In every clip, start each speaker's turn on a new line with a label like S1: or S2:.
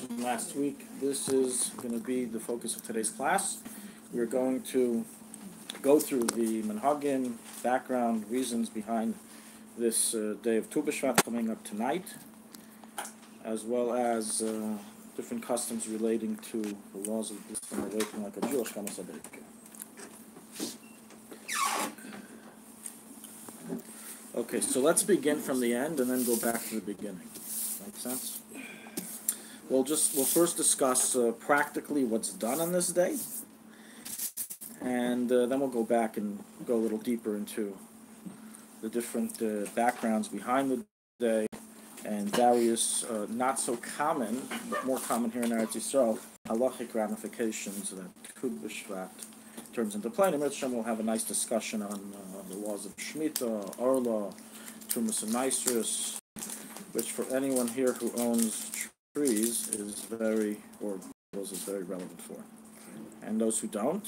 S1: from last week. This is going to be the focus of today's class. We're going to go through the Minhagim, background, reasons behind this day of Tu B'Shvat coming up tonight, as well as different customs relating to the laws of this relating like a Jewish Kamasadik. Okay, so let's begin from the end and then go back to the beginning. Make sense? We'll first discuss practically what's done on this day, and then we'll go back and go a little deeper into the different backgrounds behind the day and various not so common, but more common here in Eretz Yisrael, halachic ramifications that Tu B'Shvat turns into play. And we'll have a nice discussion on the laws of Shemitah, Orla, Trumas and Maasros, which for anyone here who owns trees is very relevant for. And those who don't,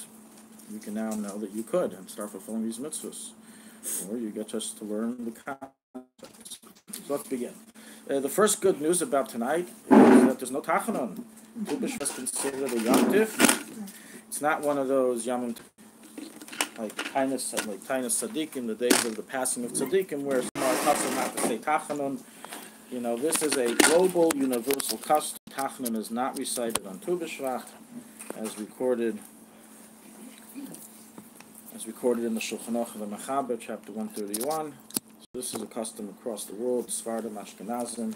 S1: you can now know that you could and start fulfilling these mitzvahs. Or you get just to learn the concepts. So let's begin. The first good news about tonight is that there's no Tachanon. Tu B'Shvat is considered a Yom Tif. It's not one of those Yom like Tainus Tzadikim, the days of the passing of Tzadikim, where some are custom not to say Tachanon. You know, this is a global, universal custom. Tachanon is not recited on Tu B'Shvat, as recorded in the Shulchan Aruch of the Mechaber, chapter 131. So this is a custom across the world, Sephardim, Ashkenazim.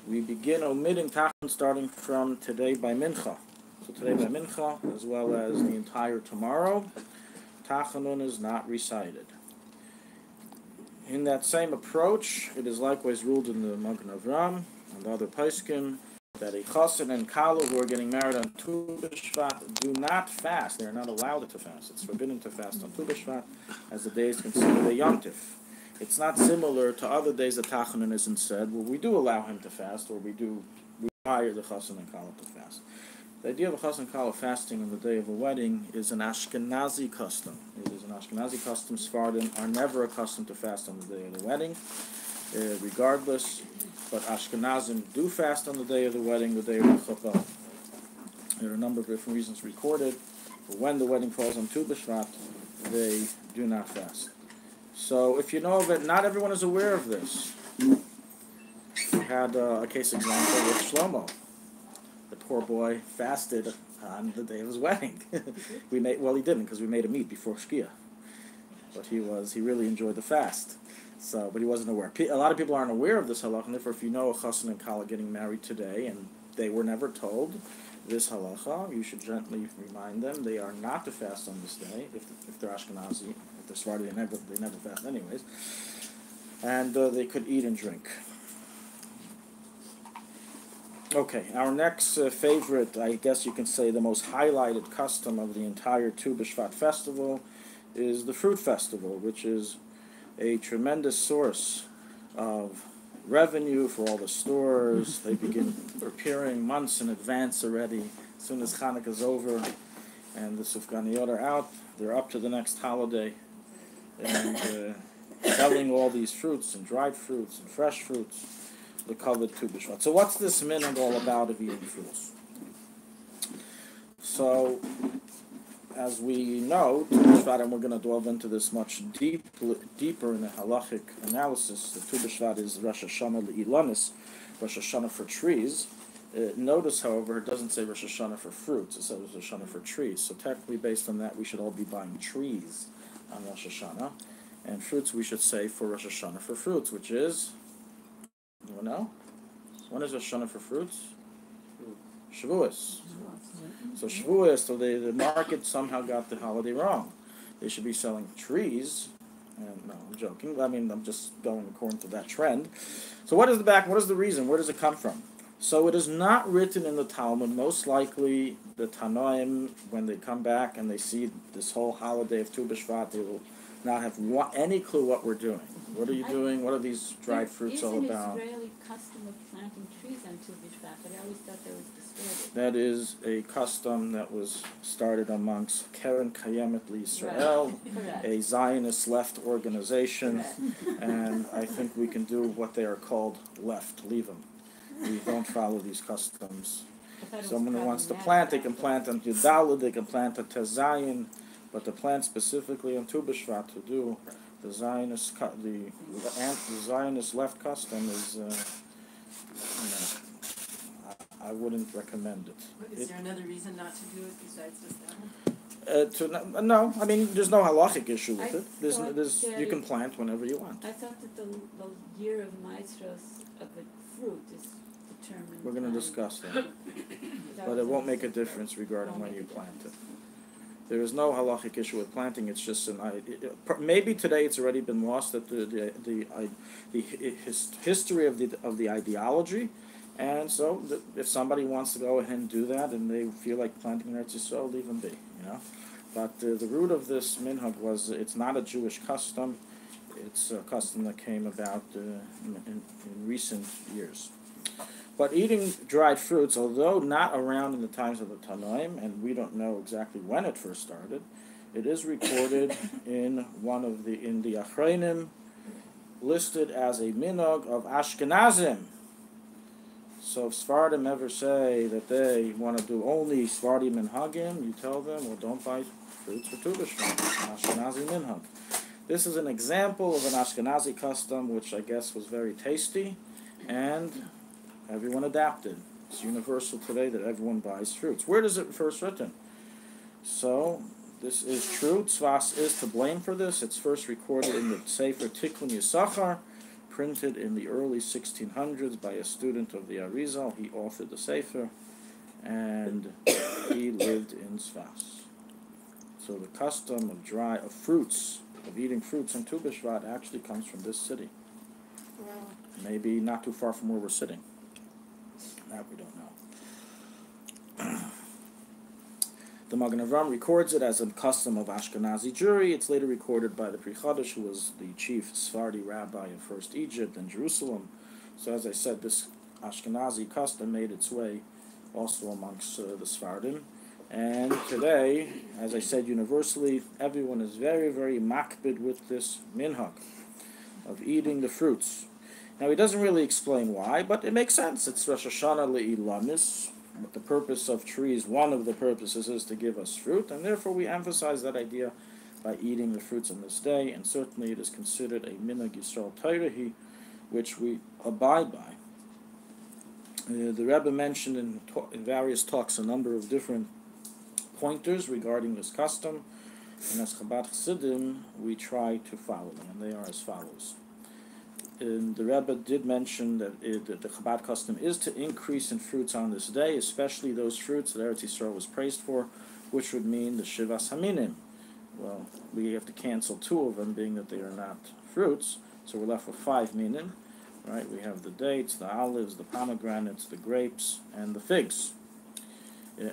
S1: We begin omitting Tachanon starting from today by Mincha. So today by Mincha, as well as the entire tomorrow, Tachanon is not recited. In that same approach, it is likewise ruled in the Magen Avram and other Poskim that a chassan and kala who are getting married on Tu B'Shvat do not fast. They are not allowed to fast. It's forbidden to fast on Tu B'Shvat, as the day is considered a Yom Tif. It's not similar to other days that Tachanon isn't said, where we do allow him to fast, or we require the chassan and kala to fast. The idea of a chassan and kala fasting on the day of a wedding is an Ashkenazi custom. It is an Ashkenazi custom. Sephardim are never accustomed to fast on the day of the wedding, regardless. But Ashkenazim do fast on the day of the wedding, the day of the chuppah. There are a number of different reasons recorded. But when the wedding falls on Tu B'Shvat, they do not fast. So if you know of it, not everyone is aware of this. We had a case example with Shlomo. The poor boy fasted on the day of his wedding. He didn't, because we made him eat before Shkia. But he really enjoyed the fast. So, but he wasn't aware. A lot of people aren't aware of this halacha, and therefore if you know a chassan and kala getting married today, and they were never told this halacha, you should gently remind them they are not to fast on this day, if they're Ashkenazi. If they're Sephardi, they never fast anyways. And they could eat and drink. Okay, our next favorite, I guess you can say the most highlighted custom of the entire Tu B'Shvat festival is the fruit festival, which is a tremendous source of revenue for all the stores. They begin preparing months in advance already. As soon as Hanukkah is over and the Sufganiyot are out, they're up to the next holiday and selling all these fruits and dried fruits and fresh fruits, the covered Tu B'Shvat. So what's this minhag all about of eating fruits? So, as we know, Tu B'Shvat, and we're going to delve into this much deeper in the halachic analysis, the Tu B'Shvat is Rosh Hashanah Le'ilanis, Rosh Hashanah for trees. Notice, however, it doesn't say Rosh Hashanah for fruits, it says Rosh Hashanah for trees. So technically, based on that, we should all be buying trees on Rosh Hashanah. And fruits, we should say for Rosh Hashanah for fruits, which is, anyone know? When is Rosh Hashanah for fruits? Shavuos. So Shavuos, so the market somehow got the holiday wrong. They should be selling trees. And no, I'm joking. I mean, I'm just going according to that trend. So what is the reason? Where does it come from? So it is not written in the Talmud. Most likely, the Tanoim, when they come back and they see this whole holiday of Tu B'Shvat, they will not have any clue what we're doing. What are you doing? What are these dried fruits all about?
S2: There is an Israeli custom of planting trees on Tu B'Shvat, but I always thought that was distorted.
S1: That is a custom that was started amongst Keren Kayemet L'Yisrael, a Zionist left organization, and I think we can do what they are called left. Leave them. We don't follow these customs.
S2: thought it was
S1: Someone who wants to
S2: problematic
S1: plant, they can plant on Yudalad, they can plant on Tezayin, but to plant specifically on Tu B'Shvat to do the Zionist the Zionist left custom is, I wouldn't recommend it.
S3: Is there another reason not to do it besides just that one?
S1: No, I mean there's no halachic issue with
S2: I
S1: it. There's
S2: thought that
S1: you can plant whenever you want.
S2: I thought that the year of maestros of a fruit is determined.
S1: We're going to
S2: by-
S1: discuss that,
S2: that
S1: but
S2: was
S1: it won't
S2: in
S1: make a
S2: December.
S1: difference regarding
S2: Won't
S1: when
S2: make
S1: you
S2: a
S1: plant it.
S2: difference.
S1: There is no halachic issue with planting. It's just maybe today it's already been lost that the history of the ideology, and so if somebody wants to go ahead and do that and they feel like planting in Eretz Yisrael, leave them be, But the root of this minhag was it's not a Jewish custom. It's a custom that came about in recent years. But eating dried fruits, although not around in the times of the Tanoim, and we don't know exactly when it first started, it is recorded in the Achreinim, listed as a minhag of Ashkenazim. So if Sephardim ever say that they want to do only Sephardi minhagim, you tell them, well, don't buy fruits for Tu B'Shvat, Ashkenazi minhag. This is an example of an Ashkenazi custom, which I guess was very tasty, and everyone adapted. It's universal today that everyone buys fruits. Where does it first written? So, this is true. Tzvas is to blame for this. It's first recorded in the Sefer Tikkun Yisachar, printed in the early 1600s by a student of the Arizal. He authored the Sefer, and he lived in Tzvas. So the custom of eating fruits on Tu B'Shvat actually comes from this city.
S3: Wow.
S1: Maybe not too far from where we're sitting. That we don't know. The Magen Avraham records it as a custom of Ashkenazi Jewry. It's later recorded by the Pri Chadash, who was the chief Sephardi rabbi in First Egypt and Jerusalem. So as I said, this Ashkenazi custom made its way also amongst the Sephardim. And today, as I said, universally, everyone is very, very makbid with this minhag of eating the fruits. Now, he doesn't really explain why, but it makes sense. It's Rosh Hashanah le'ilamis. The purpose of trees, one of the purposes is to give us fruit, and therefore we emphasize that idea by eating the fruits on this day, and certainly it is considered a minhag Yisrael Torah, which we abide by. The Rabbi mentioned in various talks a number of different pointers regarding this custom, and as Chabad Chassidim, we try to follow them, and they are as follows. And the Rebbe did mention that the Chabad custom is to increase in fruits on this day, especially those fruits that Eretz Yisrael was praised for, which would mean the Shivas Haminim. Well, we have to cancel 2 of them, being that they are not fruits, so we're left with 5 minim. Right? We have the dates, the olives, the pomegranates, the grapes, and the figs.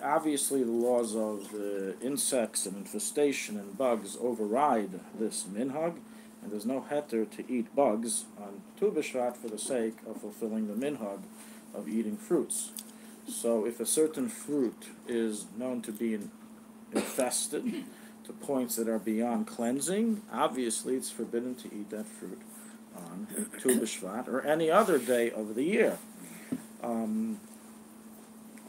S1: Obviously, the laws of insects and infestation and bugs override this minhag, and there's no heter to eat bugs on Tu B'Shvat for the sake of fulfilling the minhag of eating fruits. So if a certain fruit is known to be infested to points that are beyond cleansing, obviously it's forbidden to eat that fruit on Tu B'Shvat or any other day of the year.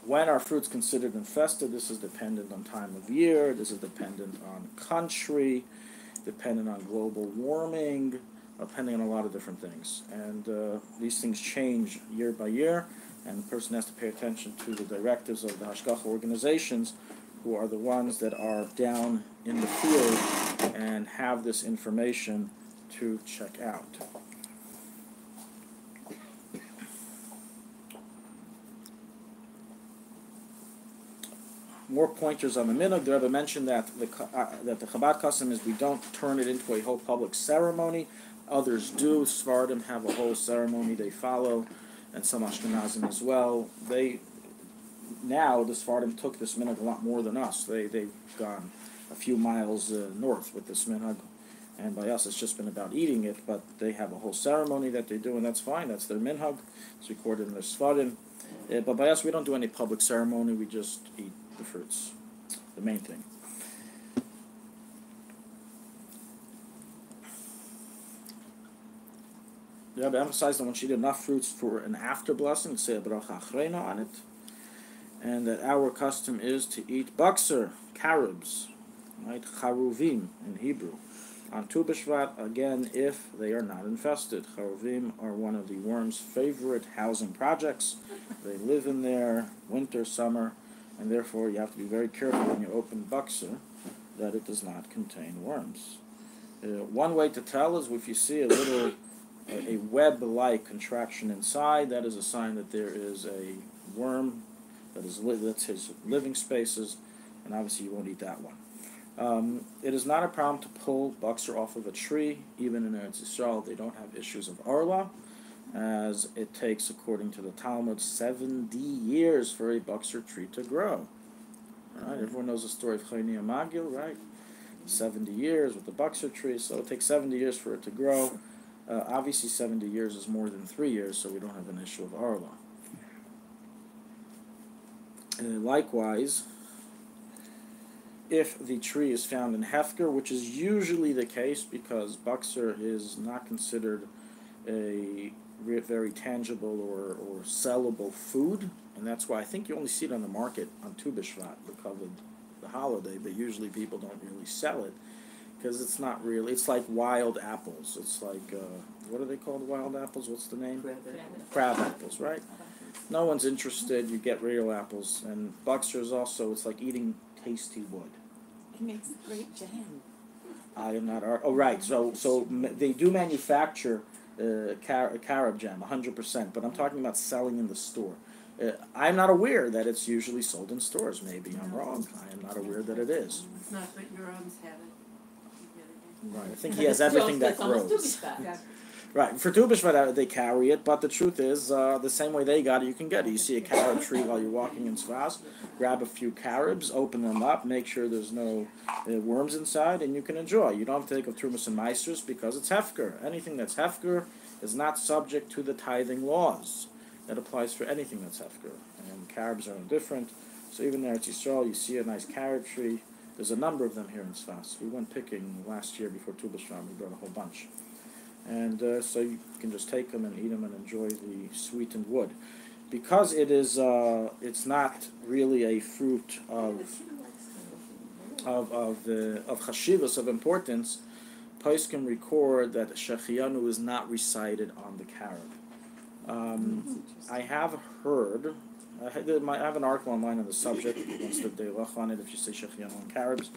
S1: When are fruits considered infested? This is dependent on time of year, this is dependent on country, dependent on global warming, depending on a lot of different things. And these things change year by year, and the person has to pay attention to the directives of the Hashgacha organizations, who are the ones that are down in the field and have this information to check out. More pointers on the minhag. The Rebbe mentioned that the Chabad custom is we don't turn it into a whole public ceremony. Others do. Sephardim have a whole ceremony they follow, and some Ashkenazim as well. Now the Sephardim took this minhag a lot more than us. They've gone a few miles north with this minhag, and by us it's just been about eating it. But they have a whole ceremony that they do, and that's fine. That's their minhag. It's recorded in their Sephardim. But by us we don't do any public ceremony. We just eat the fruits, the main thing. The Rebbe emphasized that when she did enough fruits for an after blessing, say a bracha achreina on it. and that our custom is to eat bakser, carobs, right? Charuvim in Hebrew. On Tu B'Shvat, again, if they are not infested. Charuvim are one of the worm's favorite housing projects. They live in there winter, summer, and therefore you have to be very careful when you open bakser that it does not contain worms. One way to tell is if you see a web-like contraction inside, that is a sign that there is a worm that's his living spaces, and obviously you won't eat that one. It is not a problem to pull bakser off of a tree, even in Eretz Yisrael. They don't have issues of arla, as it takes, according to the Talmud, 70 years for a bakser tree to grow. Right? Everyone knows the story of Chayni Magil, right? 70 years with the bakser tree, so it takes 70 years for it to grow. Obviously 70 years is more than 3 years, so we don't have an issue of arla. Likewise, if the tree is found in hefker, which is usually the case because bakser is not considered a very tangible or sellable food, and that's why I think you only see it on the market on Tu B'Shvat because of the holiday, but usually people don't really sell it because it's not really, it's like wild apples. It's like, what are they called, wild apples? What's the name? Crab apples, right? No one's interested, you get real apples, and bakser is also, it's like eating tasty wood.
S2: It makes great jam.
S1: I am not. Oh, right. So they do manufacture carob jam, 100%. But I'm talking about selling in the store. I'm not aware that it's usually sold in stores. Maybe I'm wrong. I am not aware that it is.
S3: It's not that your own have it.
S1: Right. I think he has everything that grows. Right. For Tu B'Shvat, they carry it, but the truth is, the same way they got it, you can get it. You see a carob tree while you're walking in Tzfas, grab a few carobs, open them up, make sure there's no worms inside, and you can enjoy. You don't have to take of Trumas and Meisters because it's hefker. Anything that's hefker is not subject to the tithing laws. That applies for anything that's hefker. And carobs are indifferent. So even there at Yisrael, you see a nice carob tree. There's a number of them here in Tzfas. We went picking last year before Tu B'Shvat. We brought a whole bunch. And so you can just take them and eat them and enjoy the sweetened wood. Because it is, it's not really a fruit of chashivas, of importance. Poskim record that Shechianu is not recited on the carob. I have heard, I have an article online on the subject. Once they look on it, if you say Shechianu on carobs,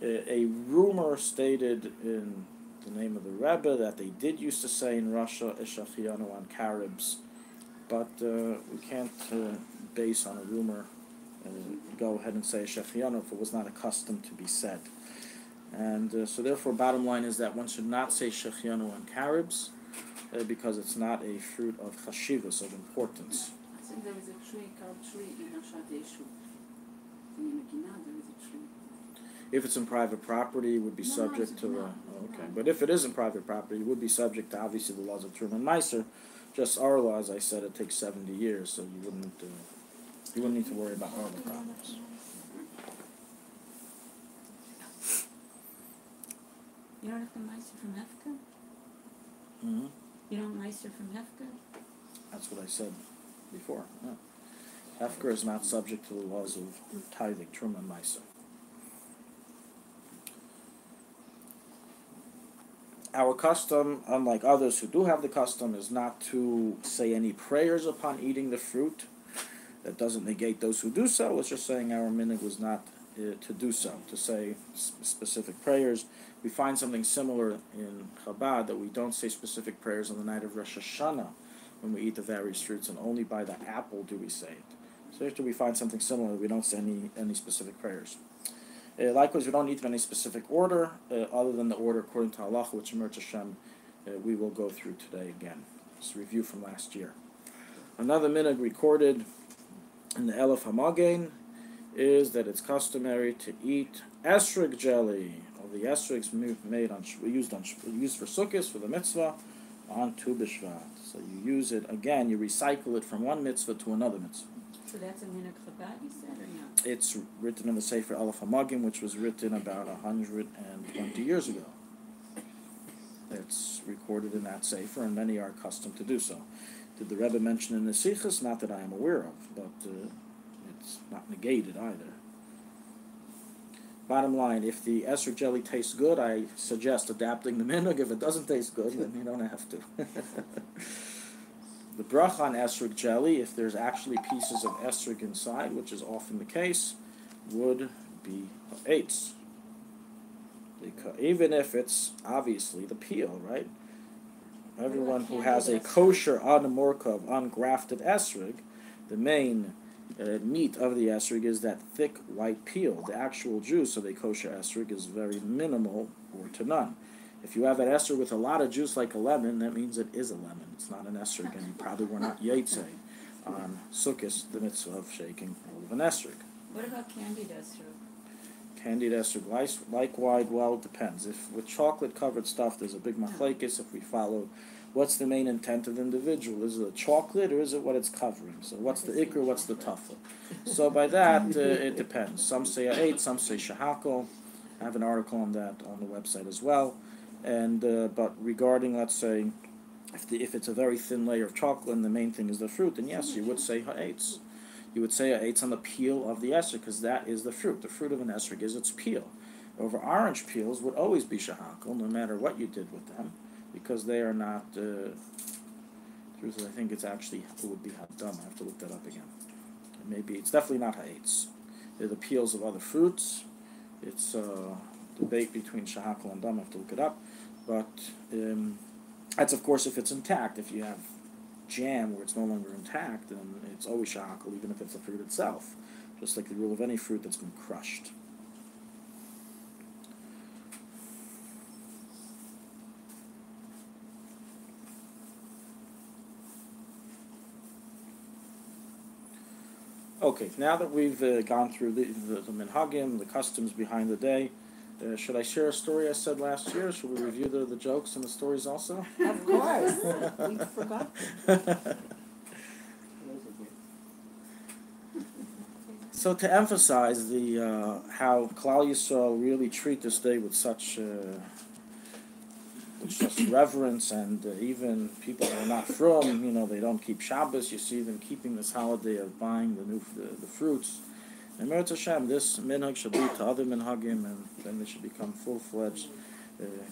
S1: a rumor stated in the name of the Rabbi that they did used to say in Russia Eshachianu on carobs, but we can't base on a rumor go ahead and say Eshachianu if it was not accustomed to be said. And so therefore bottom line is that one should not say Shechianu on carobs because it's not a fruit of chashivas, of importance.
S3: I think there was a tree, carob tree in Ashad Yeshu. In Megillah there is a tree.
S1: If it's in private property, it would be subject to the... Okay, but if it is in private property, it would be subject to, obviously, the laws of Truman Meiser. Just our law, as I said, it takes 70 years, so you wouldn't need to worry about our problems.
S2: You don't have to meister from Hefka?
S1: Mm-hmm.
S2: You don't meister from Hefka?
S1: That's what I said before. Yeah. Hefker is not subject to the laws of tithing, Truman Meiser. Our custom, unlike others who do have the custom, is not to say any prayers upon eating the fruit. That doesn't negate those who do so. It's just saying our minhag was not to do so, to say specific prayers. We find something similar in Chabad, that we don't say specific prayers on the night of Rosh Hashanah when we eat the various fruits, and only by the apple do we say it. So after we find something similar, we don't say any specific prayers. Likewise, we don't need any specific order other than the order according to Halacha, which Emerch Hashem we will go through today again. It's a review from last year. Another minhag recorded in the Elef HaMagen is that it's customary to eat esrog jelly, or the esrogs used for sukkahs, for the mitzvah, on Tu B'Shvat. So you use it again, you recycle it from one mitzvah to another mitzvah.
S2: So that's a minhag Chabad, you said, or not?
S1: It's written in the Sefer Elef HaMagen, which was written about 120 years ago. It's recorded in that Sefer, and many are accustomed to do so. Did the Rebbe mention in the Sichos? Not that I am aware of, but it's not negated either. Bottom line, if the esrog jelly tastes good, I suggest adapting the minhag. If it doesn't taste good, then you don't have to. The bracha on esrog jelly, if there's actually pieces of esrog inside, which is often the case, would be eitz. Even if it's obviously the peel, right? Everyone who has a kosher, unmorkov, ungrafted esrog, the main meat of the esrog is that thick white peel. The actual juice of a kosher esrog is very minimal or to none. If you have an esrog with a lot of juice like a lemon, that means it is a lemon. It's not an esrog, and you probably were not yetze on Sukkot, the mitzvah of shaking all of an esrog.
S2: What about candied esrog?
S1: Candied esrog, likewise, well, it depends. If with chocolate-covered stuff, there's a big machlekes. If we follow, what's the main intent of the individual? Is it a chocolate or is it what it's covering? So what's the ikr, what's the tafel? So by that, it depends. Some say eight, some say shahakol. I have an article on that on the website as well. And but regarding, let's say, if it's a very thin layer of chocolate and the main thing is the fruit, then yes, you would say ha'etz. You would say ha'etz on the peel of the esrog, because that is the fruit. The fruit of an esrog is its peel. Over orange peels would always be shahakol, no matter what you did with them, because they are not. I think it's actually it would be hadam. I have to look that up again. Maybe it's definitely not ha'etz. They're the peels of other fruits. It's a debate between shahakol and dam. I have to look it up, but that's of course if it's intact. If you have jam where it's no longer intact, then it's always shahakol, even if it's the fruit itself, just like the rule of any fruit that's been crushed. Okay, now that we've gone through the minhagim, the customs behind the day, should I share a story I said last year? Should we review the jokes and the stories also?
S2: Of course. We forgot.
S1: So to emphasize the how Klal Yisrael really treat this day with such reverence, and even people that are not from, they don't keep Shabbos. You see them keeping this holiday of buying the fruits. And Meretz Hashem, this minhag should lead to other minhagim, and then they should become full-fledged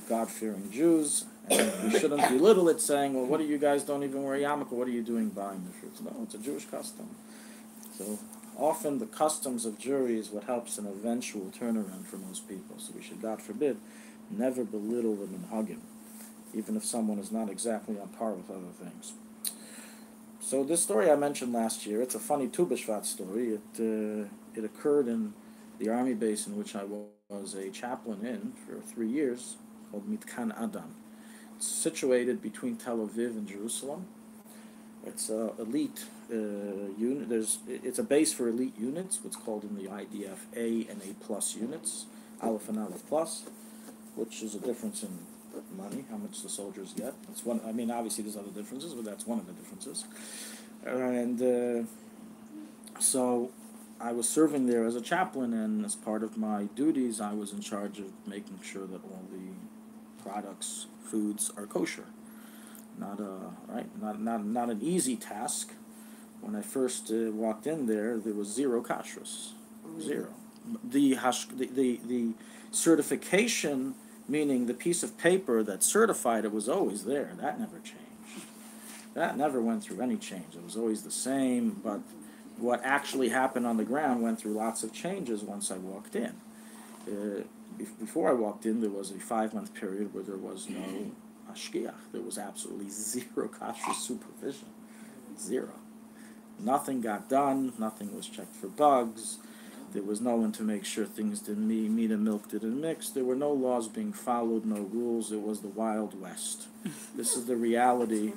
S1: God-fearing Jews. And we shouldn't belittle it, saying, "Well, what do you guys don't even wear yarmulke? What are you doing buying the fruits?" No, it's a Jewish custom. So often the customs of Jewry is what helps an eventual turnaround for most people. So we should, God forbid, never belittle the minhagim, even if someone is not exactly on par with other things. So this story I mentioned last year, it's a funny Tu B'Shvat story. It occurred in the army base in which I was a chaplain in for 3 years, called Mitkan Adam. It's situated between Tel Aviv and Jerusalem. It's a elite unit. It's a base for elite units, what's called in the IDF A and A plus units, Aleph and Aleph plus, which is a difference in money, how much the soldiers get. That's one. I mean, obviously there's other differences, but that's one of the differences. And so I was serving there as a chaplain, and as part of my duties, I was in charge of making sure that all the products, foods, are kosher. Not an easy task. When I first walked in there was zero kashrus, zero. The certification, meaning the piece of paper that certified it, was always there. That never changed. That never went through any change. It was always the same, but what actually happened on the ground went through lots of changes once I walked in. Before I walked in, there was a 5-month period where there was no hashgiach. There was absolutely zero kashrus supervision. Zero. Nothing got done. Nothing was checked for bugs. There was no one to make sure things didn't meat and milk didn't mix. There were no laws being followed, no rules. It was the Wild West. This is the reality.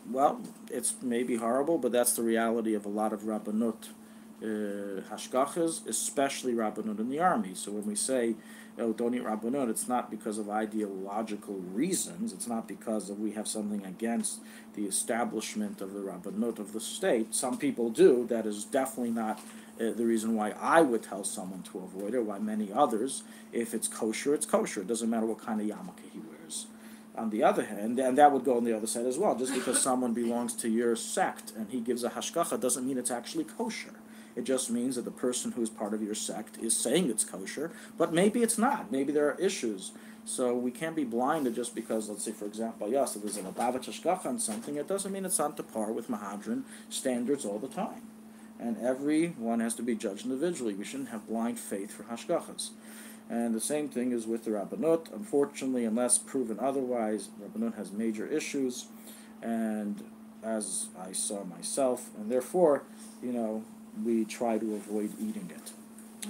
S1: Well, it's maybe horrible, but that's the reality of a lot of rabbanut hashgachas, especially rabbanut in the army. So when we say, don't eat rabbanut, it's not because of ideological reasons. It's not because we have something against the establishment of the rabbanut of the state. Some people do. That is definitely not the reason why I would tell someone to avoid it, why many others. If it's kosher, it's kosher. It doesn't matter what kind of yarmulke he wears. On the other hand, and that would go on the other side as well, just because someone belongs to your sect and he gives a hashgacha doesn't mean it's actually kosher. It just means that the person who is part of your sect is saying it's kosher, but maybe it's not. Maybe there are issues. So we can't be blinded just because, let's say, for example, yes, if there's a Lubavitch hashgacha on something, it doesn't mean it's on to par with Mahadran standards all the time. And everyone has to be judged individually. We shouldn't have blind faith for hashgachas. And the same thing is with the Rabbanut. Unfortunately, unless proven otherwise, Rabbanut has major issues, and as I saw myself, and therefore, we try to avoid eating it.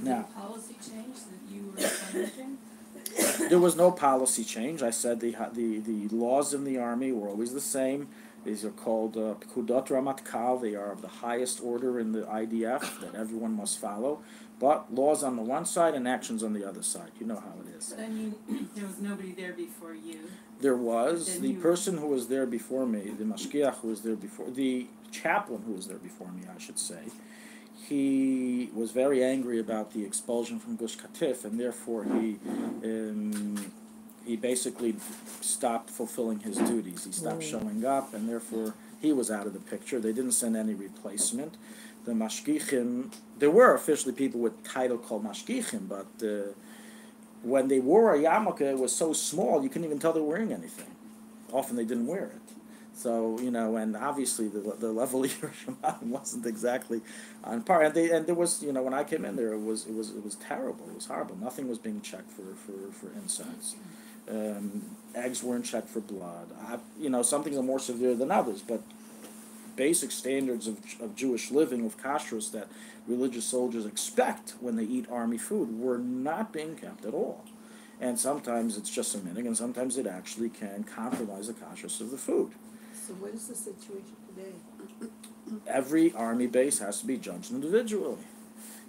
S1: Now,
S3: the policy change that you were implementing?
S1: there was no policy change. I said the laws in the army were always the same. These are called Pekudot Ramatkal. They are of the highest order in the IDF that everyone must follow. But laws on the one side and actions on the other side. You know how it is.
S3: But I mean, there was nobody there before you.
S1: There was. The person who was there before me, the mashgiach who was there before, the chaplain who was there before me, I should say, he was very angry about the expulsion from Gush Katif, and therefore he basically stopped fulfilling his duties. He stopped showing up, and therefore he was out of the picture. They didn't send any replacement. The mashgichim, there were officially people with title called mashgichim, but when they wore a yarmulke, it was so small you couldn't even tell they were wearing anything. Often they didn't wear it. So, and obviously the level of Yerushalayim wasn't exactly on par. And there was, when I came in there, it was terrible. It was horrible. Nothing was being checked for insects. Eggs weren't checked for blood. Some things are more severe than others, but basic standards of Jewish living, of kashrus that religious soldiers expect when they eat army food were not being kept at all. And sometimes it's just a minute, and sometimes it actually can compromise the kashrus of the food.
S4: So what is the situation today?
S1: Every army base has to be judged individually.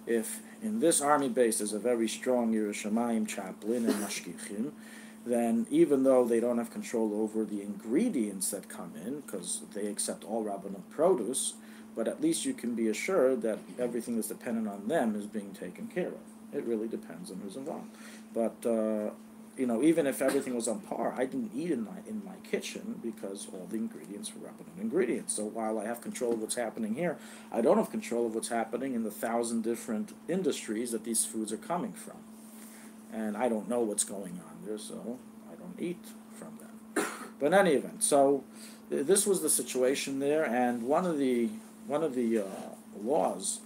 S1: If in this army base there's a very strong Yerushalayim chaplain and mashgichim, then even though they don't have control over the ingredients that come in, because they accept all rabbinate produce, but at least you can be assured that everything that's dependent on them is being taken care of. It really depends on who's involved. But even if everything was on par, I didn't eat in my kitchen because all the ingredients were rabbinate ingredients. So while I have control of what's happening here, I don't have control of what's happening in the 1,000 different industries that these foods are coming from. And I don't know what's going on there, so I don't eat from them. But in any event, so this was the situation there, and one of the laws,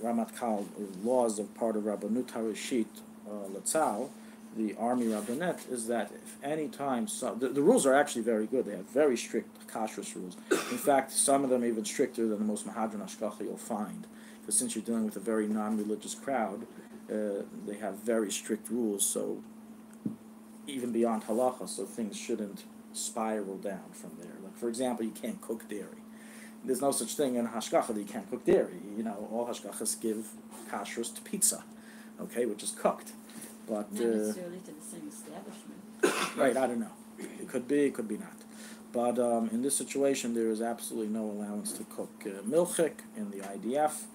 S1: Ramatkal laws of part of Rabbanut Harishit Latzal, the army rabbinate, is that if any time the rules are actually very good. They have very strict kashrus rules. In fact, some of them even stricter than the most Mahadran Hashgacha you'll find, because since you're dealing with a very non-religious crowd, they have very strict rules, so even beyond halacha, so things shouldn't spiral down from there. Like, for example, you can't cook dairy. There's no such thing in hashgacha that you can't cook dairy. All hashgachas give kashrus to pizza, which is cooked. But
S2: not necessarily to the same establishment.
S1: Right, I don't know. It could be not. But in this situation, there is absolutely no allowance to cook milchik in the IDF.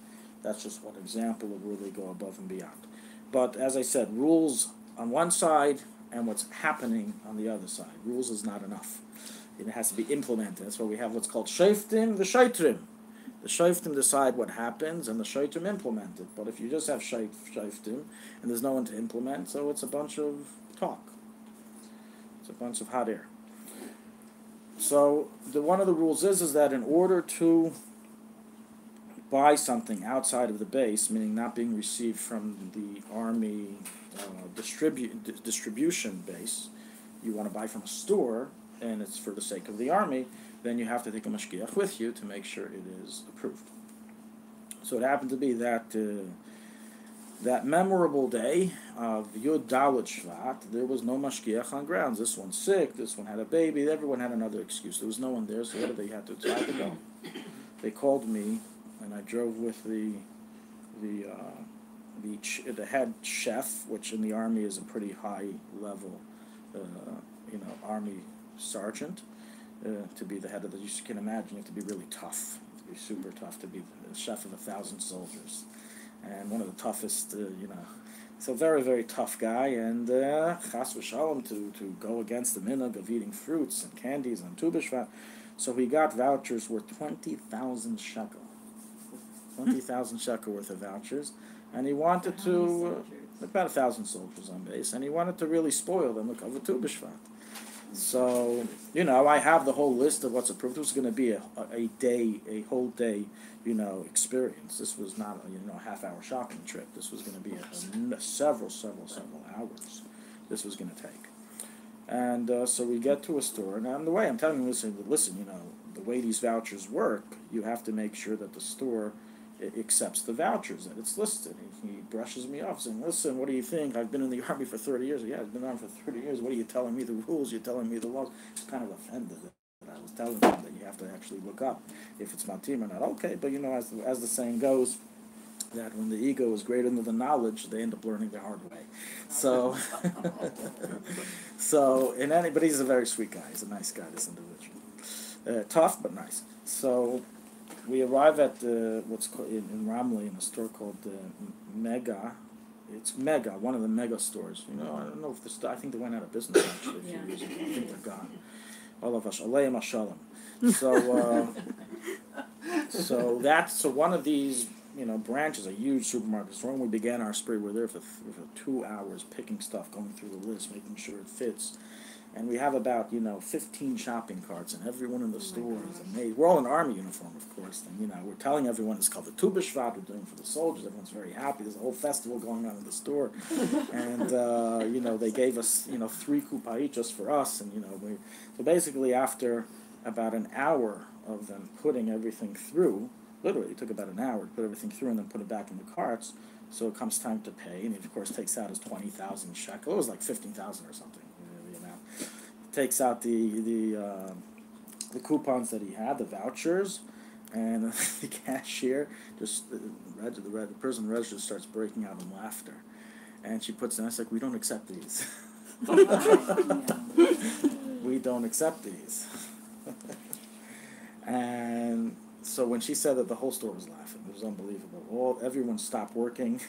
S1: That's just one example of where they go above and beyond. But as I said, rules on one side and what's happening on the other side. Rules is not enough. It has to be implemented. That's why we have what's called shoftim, the shaitrim. The shoftim decide what happens, and the shaitrim implement it. But if you just have shoftim and there's no one to implement, so it's a bunch of talk. It's a bunch of hot air. So one of the rules is that in order to buy something outside of the base, meaning not being received from the army distribution base, you want to buy from a store, and it's for the sake of the army, then you have to take a mashgiach with you to make sure it is approved. So it happened to be that that memorable day of Yud Dalet Shvat, there was no mashgiach on grounds. This one's sick, this one had a baby, everyone had another excuse. There was no one there, so what did they have to decide to go? They called me, and I drove with the head chef, which in the army is a pretty high level, army sergeant, to be the head of the. You can imagine, you have to be really tough. You have to be super tough to be the chef of 1,000 soldiers, and one of the toughest. So very, very tough guy, and chas v'shalom to go against the minhag of eating fruits and candies on Tu B'Shvat. So he got vouchers worth 20,000 shekel. 20,000 shekel worth of vouchers, and he wanted
S2: How many
S1: to
S2: soldiers?
S1: about 1,000 soldiers on base, and he wanted to really spoil them with over Tu B'Shvat. So, I have the whole list of what's approved. It was going to be a whole day, experience. This was not a half-hour shopping trip. This was going to be several hours. This was going to take. And so we get to a store, and on the way I'm telling him, listen, the way these vouchers work, you have to make sure that the store accepts the vouchers that it's listed. He brushes me off, saying, listen, what do you think? I've been in the Army for 30 years. Yeah, I've been in the Army for 30 years. What are you telling me the rules? You're telling me the laws. He's kind of offended that I was telling him that you have to actually look up if it's matim or not. Okay, but as the saying goes, that when the ego is greater than the knowledge, they end up learning the hard way. So, but he's a very sweet guy. He's a nice guy, this individual. Tough, but nice. So, we arrive at what's called in Ramley, in a store called Mega. It's Mega, one of the Mega stores. I don't know if I think they went out of business actually a few years ago. I think they're gone. All of us, Aleim Hashalom. So that's one of these branches, a huge supermarket store. When we began our spree, we were there for 2 hours picking stuff, going through the list, making sure it fits. And we have about 15 shopping carts, and everyone in the store is amazed. We're all in army uniform, of course. And we're telling everyone it's called the Tu B'Shvat. We're doing it for the soldiers. Everyone's very happy. There's a whole festival going on in the store, and they gave us 3 kupayit just for us. And so basically after about an hour of them putting everything through, literally it took about an hour to put everything through and then put it back in the carts. So it comes time to pay, and he of course takes out his 20,000 shekel. It was like 15,000 or something. Takes out the coupons that he had, the vouchers, and the cashier the person in the register starts breaking out in laughter, and she puts in, I was like, we don't accept these. We don't accept these. And so when she said that, the whole store was laughing. It was unbelievable. Everyone stopped working.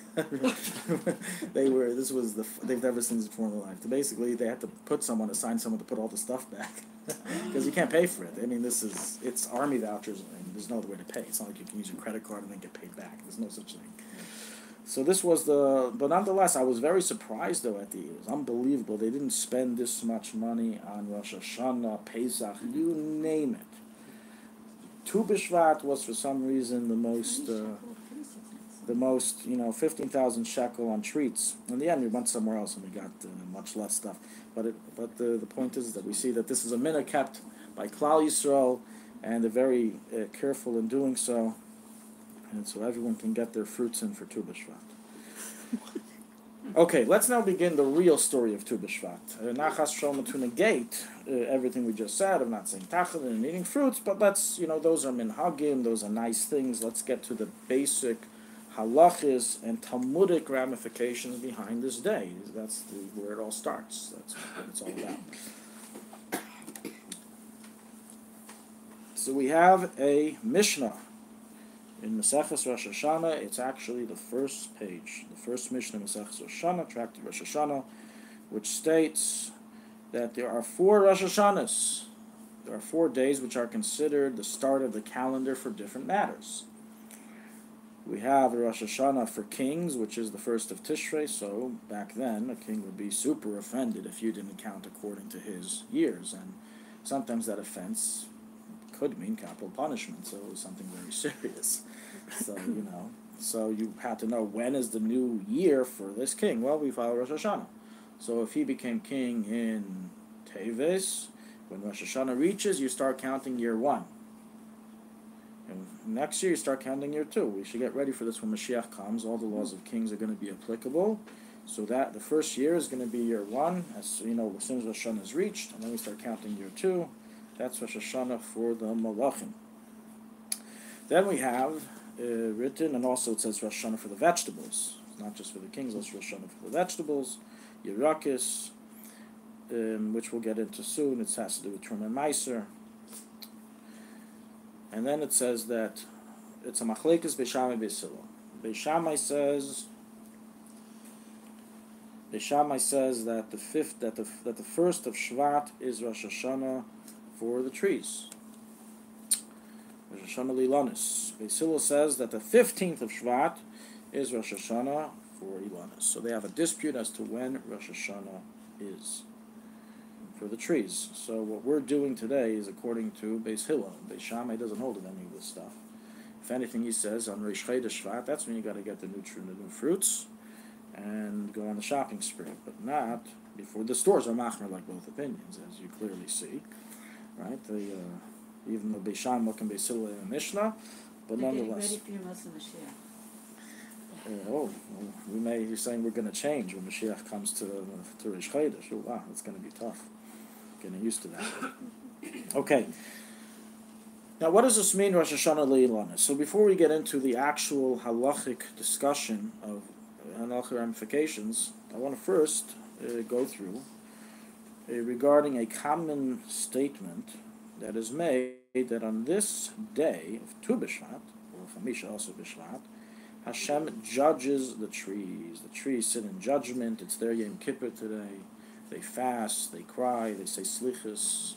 S1: They've never seen this before in their life. Basically, they had to assign someone to put all the stuff back because you can't pay for it. I mean, it's army vouchers, and there's no other way to pay. It's not like you can use your credit card and then get paid back. There's no such thing. So this was but nonetheless, I was very surprised though it was unbelievable. They didn't spend this much money on Rosh Hashanah, Pesach, you name it. Tu B'Shvat was for some reason the most 15,000 shekel on treats. In the end, we went somewhere else and we got much less stuff. But the point is that we see that this is a minhag kept by Klal Yisrael, and they're very careful in doing so, and so everyone can get their fruits in for Tu B'Shvat. Okay, let's now begin the real story of Tu B'Shvat. Nachas Shoma to negate everything we just said of not saying tachel and eating fruits, but let's, those are minhagim, those are nice things. Let's get to the basic halachis and Talmudic ramifications behind this day. That's where it all starts. That's what it's all about. So we have a Mishnah in Maseches Rosh Hashanah. It's actually the first page, the first Mishnah in Maseches Rosh Hashanah, Tractate Rosh Hashanah, which states that there are 4 Rosh Hashanahs. There are 4 days which are considered the start of the calendar for different matters. We have Rosh Hashanah for kings, which is the first of Tishrei. So back then, a king would be super offended if you didn't count according to his years, and sometimes that offense could mean capital punishment. So it was something very serious. So so you had to know, when is the new year for this king? Well, we follow Rosh Hashanah. So if he became king in Teves, when Rosh Hashanah reaches, you start counting year 1. And next year, you start counting year 2. We should get ready for this when Mashiach comes. All the laws of kings are going to be applicable. So that the first year is going to be year 1, as soon as Rosh Hashanah is reached, and then we start counting year 2. That's Rosh Hashanah for the Malachim. Then we have written, and also it says Rosh Hashanah for the vegetables. It's not just for the kings, it's Rosh Hashanah for the vegetables. Yerakis, which we'll get into soon. It has to do with Truma and Meiser. And then it says that it's a machlekes Beishamai Beisilo. Beishamai says that the first of Shvat is Rosh Hashanah for the trees. Rosh Hashanah Lilanis. Beis Hillel says that the 15th of Shvat is Rosh Hashanah for Ilanis. So they have a dispute as to when Rosh Hashanah is for the trees. So what we're doing today is according to Beis Hillel. Beis Shammai doesn't hold of any of this stuff. If anything, he says on Rosh Chodesh Shvat, that's when you got to get the new fruits and go on the shopping spree, but not before. The stores are machmer like both opinions, as you clearly see, right? Even though Beis Shammai and Beis Hillel in the Mishnah, but
S2: They're
S1: nonetheless.
S2: getting ready for your Muslim Mashiach.
S1: You're saying we're going to change when Mashiach comes to Rosh Chodesh. Oh, wow, it's going to be tough. Getting used to that. Okay. Now, what does this mean, Rosh Hashanah Leilana? So before we get into the actual halachic discussion of halachic ramifications, I want to first go through regarding a common statement that is made that on this day of Tu B'Shvat, or Chamisha also B'Shvat, Hashem judges the trees. The trees sit in judgment. It's their Yom Kippur today. They fast, they cry, they say slichus,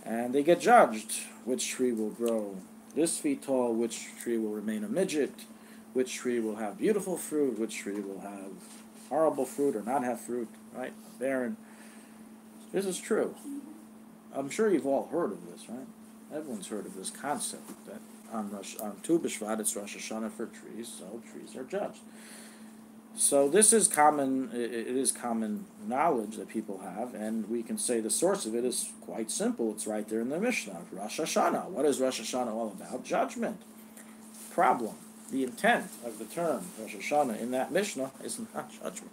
S1: and they get judged. Which tree will grow this feet tall? Which tree will remain a midget? Which tree will have beautiful fruit? Which tree will have horrible fruit or not have fruit? Right? Barren. This is true. I'm sure you've all heard of this, right? Everyone's heard of this concept that on Tu B'Shvat it's Rosh Hashanah for trees, so trees are judged. So this is common. It is common knowledge that people have, and we can say the source of it is quite simple. It's right there in the Mishnah. Rosh Hashanah. What is Rosh Hashanah all about? Judgment. Problem. The intent of the term Rosh Hashanah in that Mishnah is not judgment.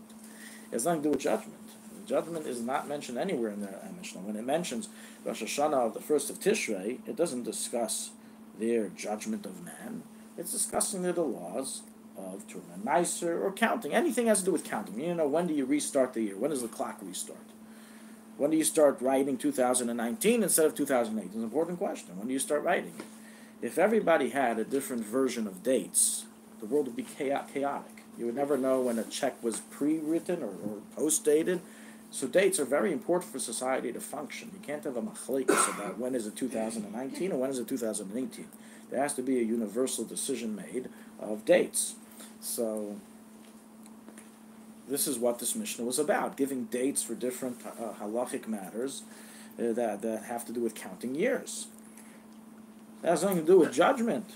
S1: It has nothing to do with judgment. Judgment is not mentioned anywhere in the Mishnah. When it mentions Rosh Hashanah of the 1st of Tishrei, it doesn't discuss their judgment of man. It's discussing the laws of Turman Meiser or counting. Anything has to do with counting. You know, when do you restart the year? When does the clock restart? When do you start writing 2019 instead of 2008? It's an important question. When do you start writing it? If everybody had a different version of dates, the world would be chaotic. You would never know when a check was pre-written or post-dated. So dates are very important for society to function. You can't have a machlekes about when is it 2019 or when is it 2018. There has to be a universal decision made of dates. So this is what this Mishnah was about, giving dates for different halachic matters that have to do with counting years. That has nothing to do with judgment.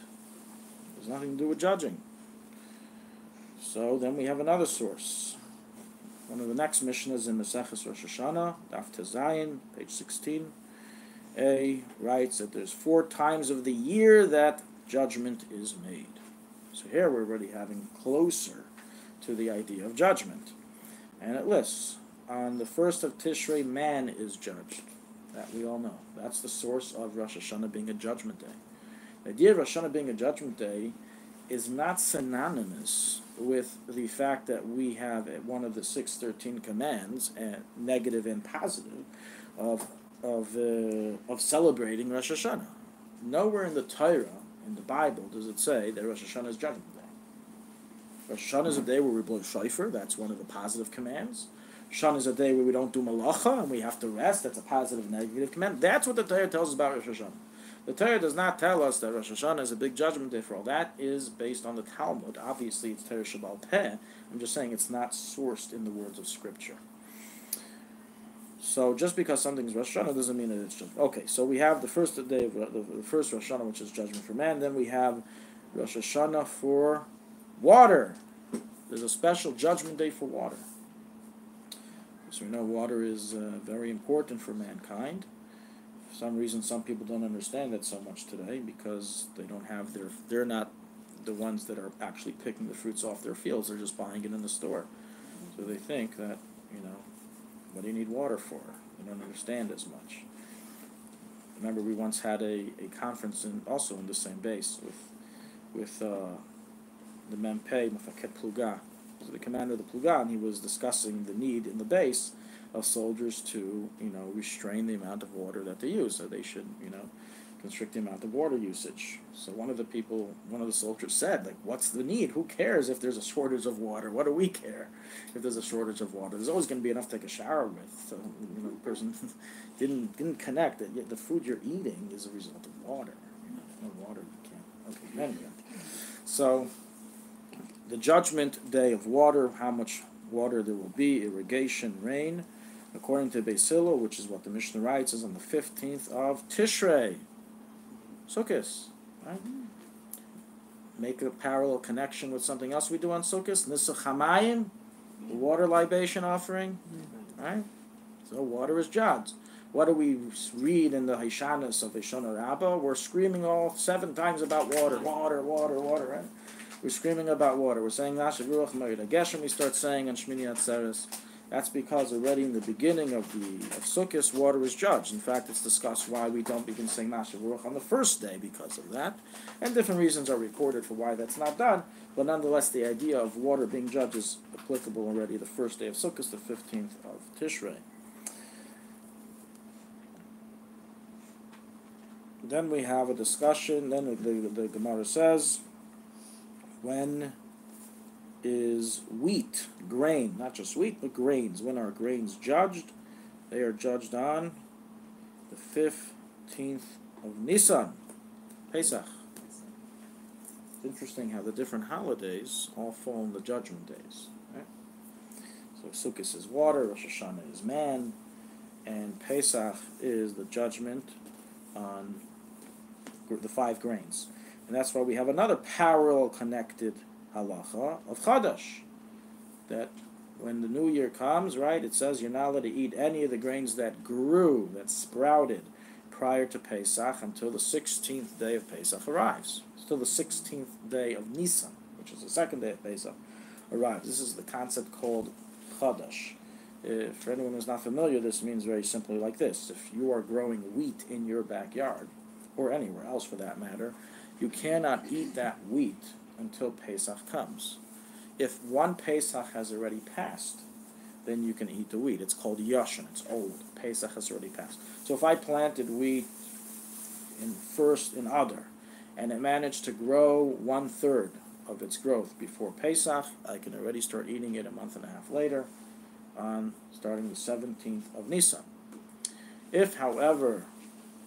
S1: There's nothing to do with judging. So then we have another source. One of the next Mishnahs in Maseches Rosh Hashanah, Daf Tezayin, page 16, writes that there's 4 times of the year that judgment is made. So here we're already having closer to the idea of judgment. And it lists, on the 1st of Tishrei, man is judged. That we all know. That's the source of Rosh Hashanah being a judgment day. The idea of Rosh Hashanah being a judgment day is not synonymous with the fact that we have one of the 613 commands, negative and positive, of celebrating Rosh Hashanah. Nowhere in the Torah, in the Bible, does it say that Rosh Hashanah is judgment day. Rosh Hashanah is a day where we blow shofar. That's one of the positive commands. Hashanah is a day where we don't do malacha and we have to rest. That's a positive, negative command. That's what the Torah tells us about Rosh Hashanah. The Torah does not tell us that Rosh Hashanah is a big judgment day for all. That is based on the Talmud. Obviously, it's Torah Shabbal Peh. I'm just saying it's not sourced in the words of Scripture. So just because something's Rosh Hashanah doesn't mean that it's judgment. Okay, so we have the first day of the first Rosh Hashanah, which is judgment for man. Then we have Rosh Hashanah for water. There's a special judgment day for water. So we know water is very important for mankind. For some reason, some people don't understand it so much today because they don't have they're not the ones that are actually picking the fruits off their fields. They're just buying it in the store. So they think that, what do you need water for? They don't understand as much. Remember, we once had a conference also in the same base with the Mempei, Mafaket Pluga, the commander of the Pluga, and he was discussing the need in the base of soldiers to, restrain the amount of water that they use. So they should, constrict the amount of water usage. So one of the soldiers said, what's the need? Who cares if there's a shortage of water? What do we care if there's a shortage of water? There's always going to be enough to take a shower with. So, the person didn't connect that the food you're eating is a result of water. no water, you can't. Okay, anyway. So, the judgment day of water, how much water there will be, irrigation, rain, according to Beis Hillel, which is what the Mishnah writes, is on the 15th of Tishrei, Sukkot, right? Make a parallel connection with something else we do on Sukkot, Nisuch Hamayim, the water libation offering, right? So water is judged. What do we read in the Hishanis of Shana Rabbah? We're screaming all 7 times about water, right? We're screaming about water. We're saying Nashav Ruach Merid Geshem. We start saying on Shmini Atzeres. That's because already in the beginning of Sukkot, water is judged. In fact, it's discussed why we don't begin saying Nashav Ruach on the first day because of that, and different reasons are reported for why that's not done. But nonetheless, the idea of water being judged is applicable already the first day of Sukkot, the 15th of Tishrei. Then we have a discussion. Then the Gemara says, when is wheat, grain, not just wheat, but grains, when are grains judged? They are judged on the 15th of Nisan, Pesach. It's interesting how the different holidays all fall in the judgment days. Right? So Sukkot is water, Rosh Hashanah is man, and Pesach is the judgment on the 5 grains. And that's why we have another parallel connected halacha of Chadash, that when the new year comes, right, it says you're not allowed to eat any of the grains that grew, that sprouted prior to Pesach until the 16th day of Pesach arrives. Until the 16th day of Nisan, which is the second day of Pesach, arrives. This is the concept called Chadash. For anyone who's not familiar, this means very simply like this. If you are growing wheat in your backyard, or anywhere else for that matter, you cannot eat that wheat until Pesach comes. If one Pesach has already passed, then you can eat the wheat. It's called Yashin. It's old. Pesach has already passed. So if I planted wheat in Adar, and it managed to grow 1/3 of its growth before Pesach, I can already start eating it a month and a half later, starting the 17th of Nisan. If, however,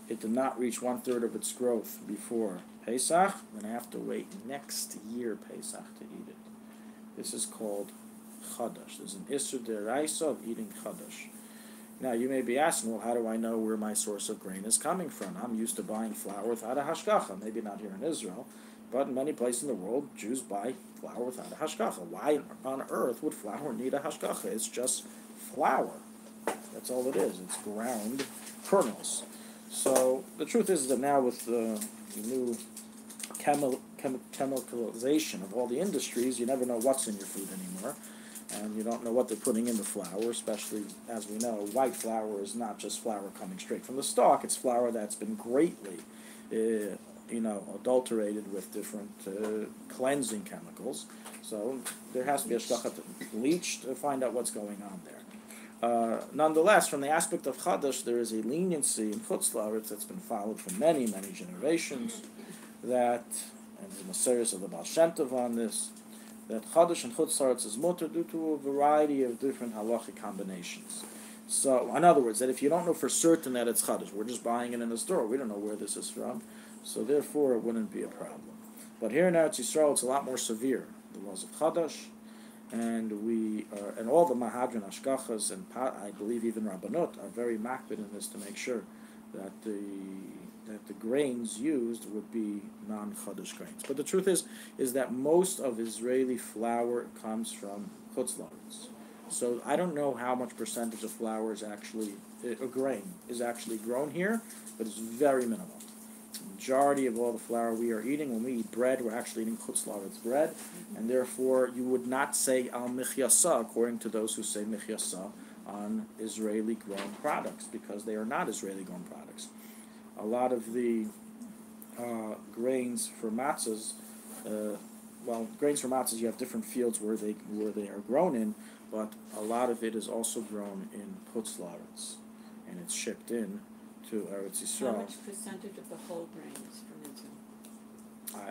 S1: it did not reach 1/3 of its growth before Pesach, then I have to wait next year Pesach to eat it. This is called Chadash. There's an Isur Deraisa of eating Chadash. Now you may be asking, well, how do I know where my source of grain is coming from? I'm used to buying flour without a hashgacha. Maybe not here in Israel, but in many places in the world, Jews buy flour without a hashgacha. Why on earth would flour need a hashgacha? It's just flour. That's all it is. It's ground kernels. So the truth is that now with the new chemicalization of all the industries, you never know what's in your food anymore, and you don't know what they're putting in the flour, especially, as we know, white flour is not just flour coming straight from the stalk. It's flour that's been greatly adulterated with different cleansing chemicals. So there has to be a shkachat bleach to find out what's going on there. Nonetheless, from the aspect of Chadash, there is a leniency in Chutz La'aretz that's been followed for many, many generations, and the series of the Baal Shem Tov on this, that Chadash and Chutz La'aretz is mutter due to a variety of different halachic combinations. So, in other words, that if you don't know for certain that it's Chadash, we're just buying it in the store, we don't know where this is from, so therefore it wouldn't be a problem. But here in Eretz Yisrael, it's a lot more severe, the laws of Chadash, and all the Mahadran Ashkachas and I believe even Rabbanot are very makbid in this to make sure that the grains used would be non-Chadash grains. But the truth is that most of Israeli flour comes from Chutz La'aretz. So I don't know how much percentage of flour is actually a grain is actually grown here, but it's very minimal. Majority of all the flour we are eating, when we eat bread, we're actually eating Chutz La'aretz bread, and therefore you would not say al michyasa, according to those who say michyasa, on Israeli grown products, because they are not Israeli grown products. A lot of the grains for matzahs, you have different fields where they are grown in, but a lot of it is also grown in Chutz La'aretz, and it's shipped in to Eretz Yisrael.
S2: How much percentage of the whole grain is from Israel?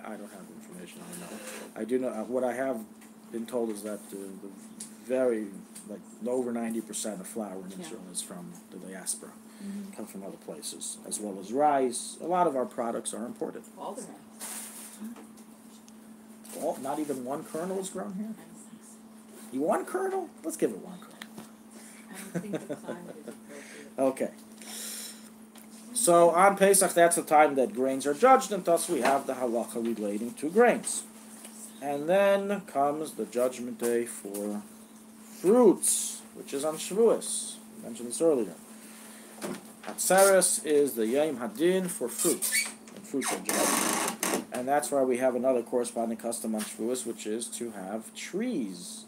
S1: I don't have information on that. I do know, what I have been told is that over 90% of flour in Israel is from the diaspora. come from other places, as well as rice. A lot of our products are imported.
S2: All the rice.
S1: Not even one kernel is grown here? You one kernel? Let's give it one kernel.
S2: I don't think the climate is appropriate.
S1: Okay. So on Pesach, that's the time that grains are judged, and thus we have the halacha relating to grains. And then comes the judgment day for fruits, which is on Shavuos. I mentioned this earlier. Hatzeres is the Yom Hadin for fruits, and fruits are judged. And that's why we have another corresponding custom on Shavuos, which is to have trees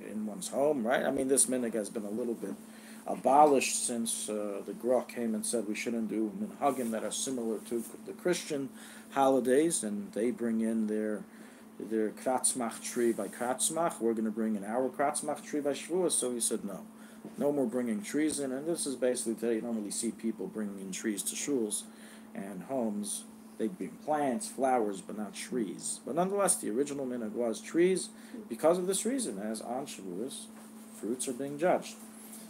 S1: in one's home, right? I mean, this minhag has been a little bit abolished since the Gra came and said we shouldn't do minhagim that are similar to the Christian holidays, and they bring in their kratzmach tree by kratzmach. We're going to bring in our kratzmach tree by Shavuos, so he said no more bringing trees in. And this is basically today you don't really see people bringing in trees to shuls and homes. They bring plants, flowers, but not trees. But nonetheless, the original minhag was trees because of this reason, as on Shavuos, fruits are being judged.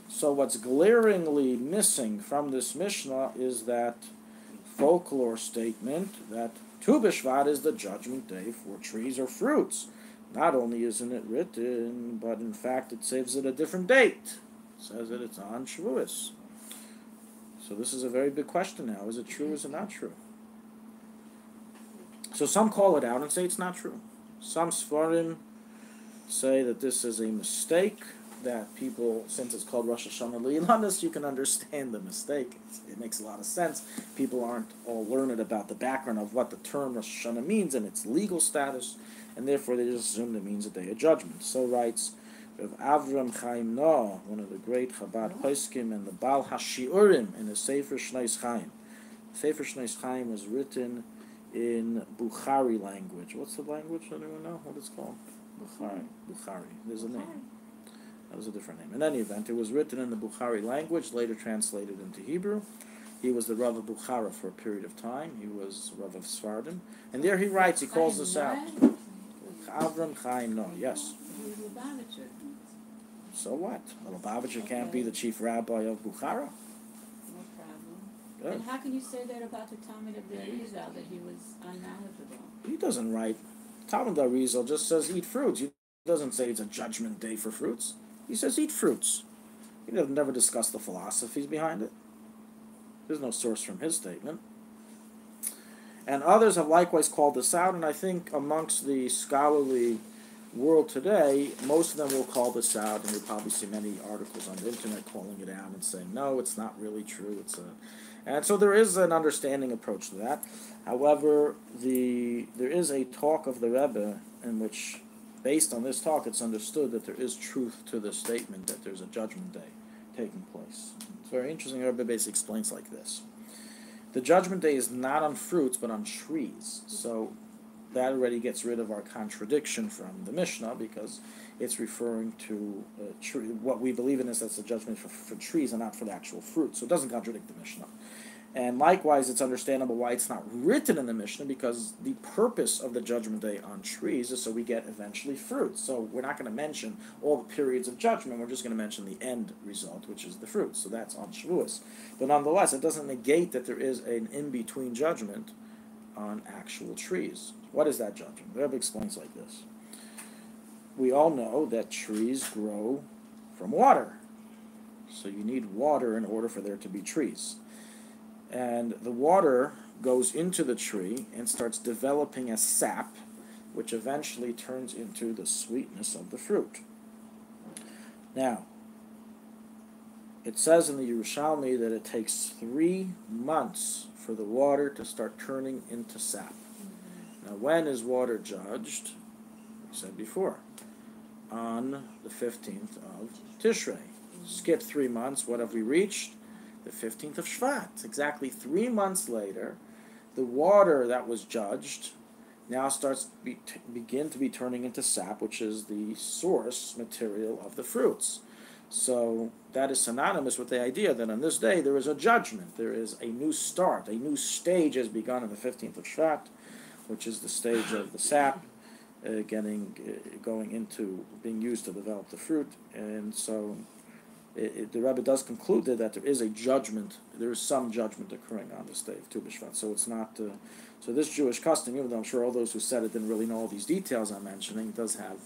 S1: So what's glaringly missing from this Mishnah is that folklore statement that Tu B'Shvat is the judgment day for trees or fruits. Not only isn't it written, but in fact it saves it a different date. It says that it's on Shavuos. So this is a very big question now. Is it true or is it not true? So some call it out and say it's not true. Some Sfarim say that this is a mistake, that people, since it's called Rosh Hashanah Le'ilanis, you can understand the mistake. It makes a lot of sense. People aren't all learned about the background of what the term Rosh Hashanah means and its legal status, and therefore they just assume it means a day of judgment. So writes Rav Avram Chaim Noah, one of the great Chabad Poskim, and the Baal HaShiurim in the Sefer Shneis Chaim. Sefer Shneis Chaim was written in Bukhari language. What's the language? Anyone know what it's called? Bukhari. There's a name. That was a different name. In any event, it was written in the Bukhari language, later translated into Hebrew. He was the Rav of Bukhara for a period of time. He was Rav of Sfardim. And there he writes, he calls this out. Avram Chaim Noah, yes.
S2: He was Lubavitcher.
S1: So what? The Lubavitcher can't be the chief rabbi of Bukhara?
S2: No problem.
S1: Good.
S2: And how can you say that about the Talmud of the Arizal, that he was unknowledgeable?
S1: He doesn't write. Talmud Arizal just says eat fruits. He doesn't say it's a judgment day for fruits. He says eat fruits. He doesn't never discuss the philosophies behind it. There's no source from his statement. And others have likewise called this out, and I think amongst the scholarly world today, most of them will call this out, and you'll probably see many articles on the internet calling it out and saying, no, it's not really true. And so there is an understanding approach to that. However, there is a talk of the Rebbe in which, based on this talk, it's understood that there is truth to the statement that there's a judgment day taking place. It's very interesting. Rabbi basically explains like this. The judgment day is not on fruits, but on trees. So that already gets rid of our contradiction from the Mishnah, because it's referring to what we believe in is that's a judgment for trees and not for the actual fruit. So it doesn't contradict the Mishnah. And likewise, it's understandable why it's not written in the Mishnah, because the purpose of the judgment day on trees is so we get eventually fruit. So we're not going to mention all the periods of judgment. We're just going to mention the end result, which is the fruit. So that's on Shavuos. But nonetheless, it doesn't negate that there is an in-between judgment on actual trees. What is that judgment? The Rebbe explains like this. We all know that trees grow from water. So you need water in order for there to be trees. And the water goes into the tree and starts developing a sap, which eventually turns into the sweetness of the fruit. Now, it says in the Yerushalmi that it takes 3 months for the water to start turning into sap. Now, when is water judged? We said before, on the 15th of Tishrei. Skip 3 months, what have we reached? The 15th of Shvat. Exactly 3 months later, the water that was judged now starts begin to be turning into sap, which is the source material of the fruits. So that is synonymous with the idea that on this day there is a judgment, there is a new start, a new stage has begun on the 15th of Shvat, which is the stage of the sap going into being used to develop the fruit. And so the Rabbi does conclude that there is a judgment, there is some judgment occurring on this day of Tu B'Shvat. So it's not, so this Jewish custom, even though I'm sure all those who said it didn't really know all these details I'm mentioning, does have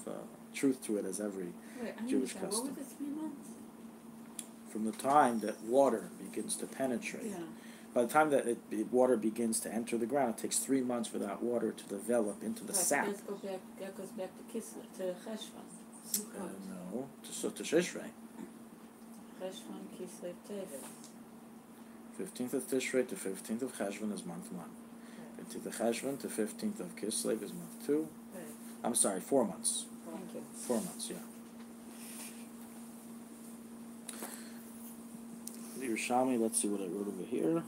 S1: truth to it as every Jewish custom.
S2: What were the 3 months?
S1: From the time that water begins to penetrate,
S2: Yeah.
S1: by the time that water begins to enter the ground, it takes 3 months for that water to develop into the sap.
S2: That goes back to Kislev, to Cheshvan.
S1: No, to Tishrei.
S2: Cheshvan, Kislev, Tevet.
S1: 15th of Tishrei to 15th of Cheshvan is month 1. 15th of Cheshvan to 15th of Kislev is month 2.
S2: Right.
S1: I'm sorry, 4 months.
S2: Thank you.
S1: 4 months, yeah. The Yerushalmi, let's see what I wrote over here.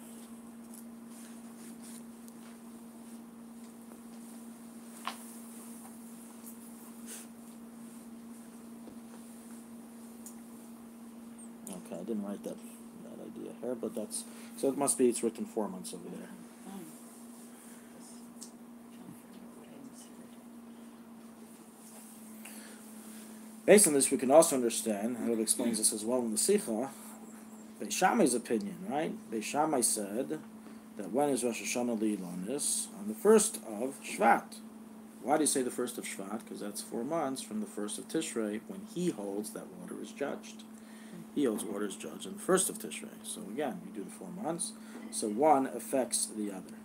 S1: Okay, I didn't write that idea here, but that's, so it must be, it's written 4 months over there. Based on this, we can also understand, and it explains this as well in the Sikha, Beis Shammai's opinion, right? Beis Shammai said that when is Rosh Hashanah Leilonis? On the 1st of Shvat. Why do you say the 1st of Shvat? Because that's 4 months from the 1st of Tishrei when he holds that water is judged. He holds water is judged on the 1st of Tishrei. So again, we do the 4 months. So one affects the other.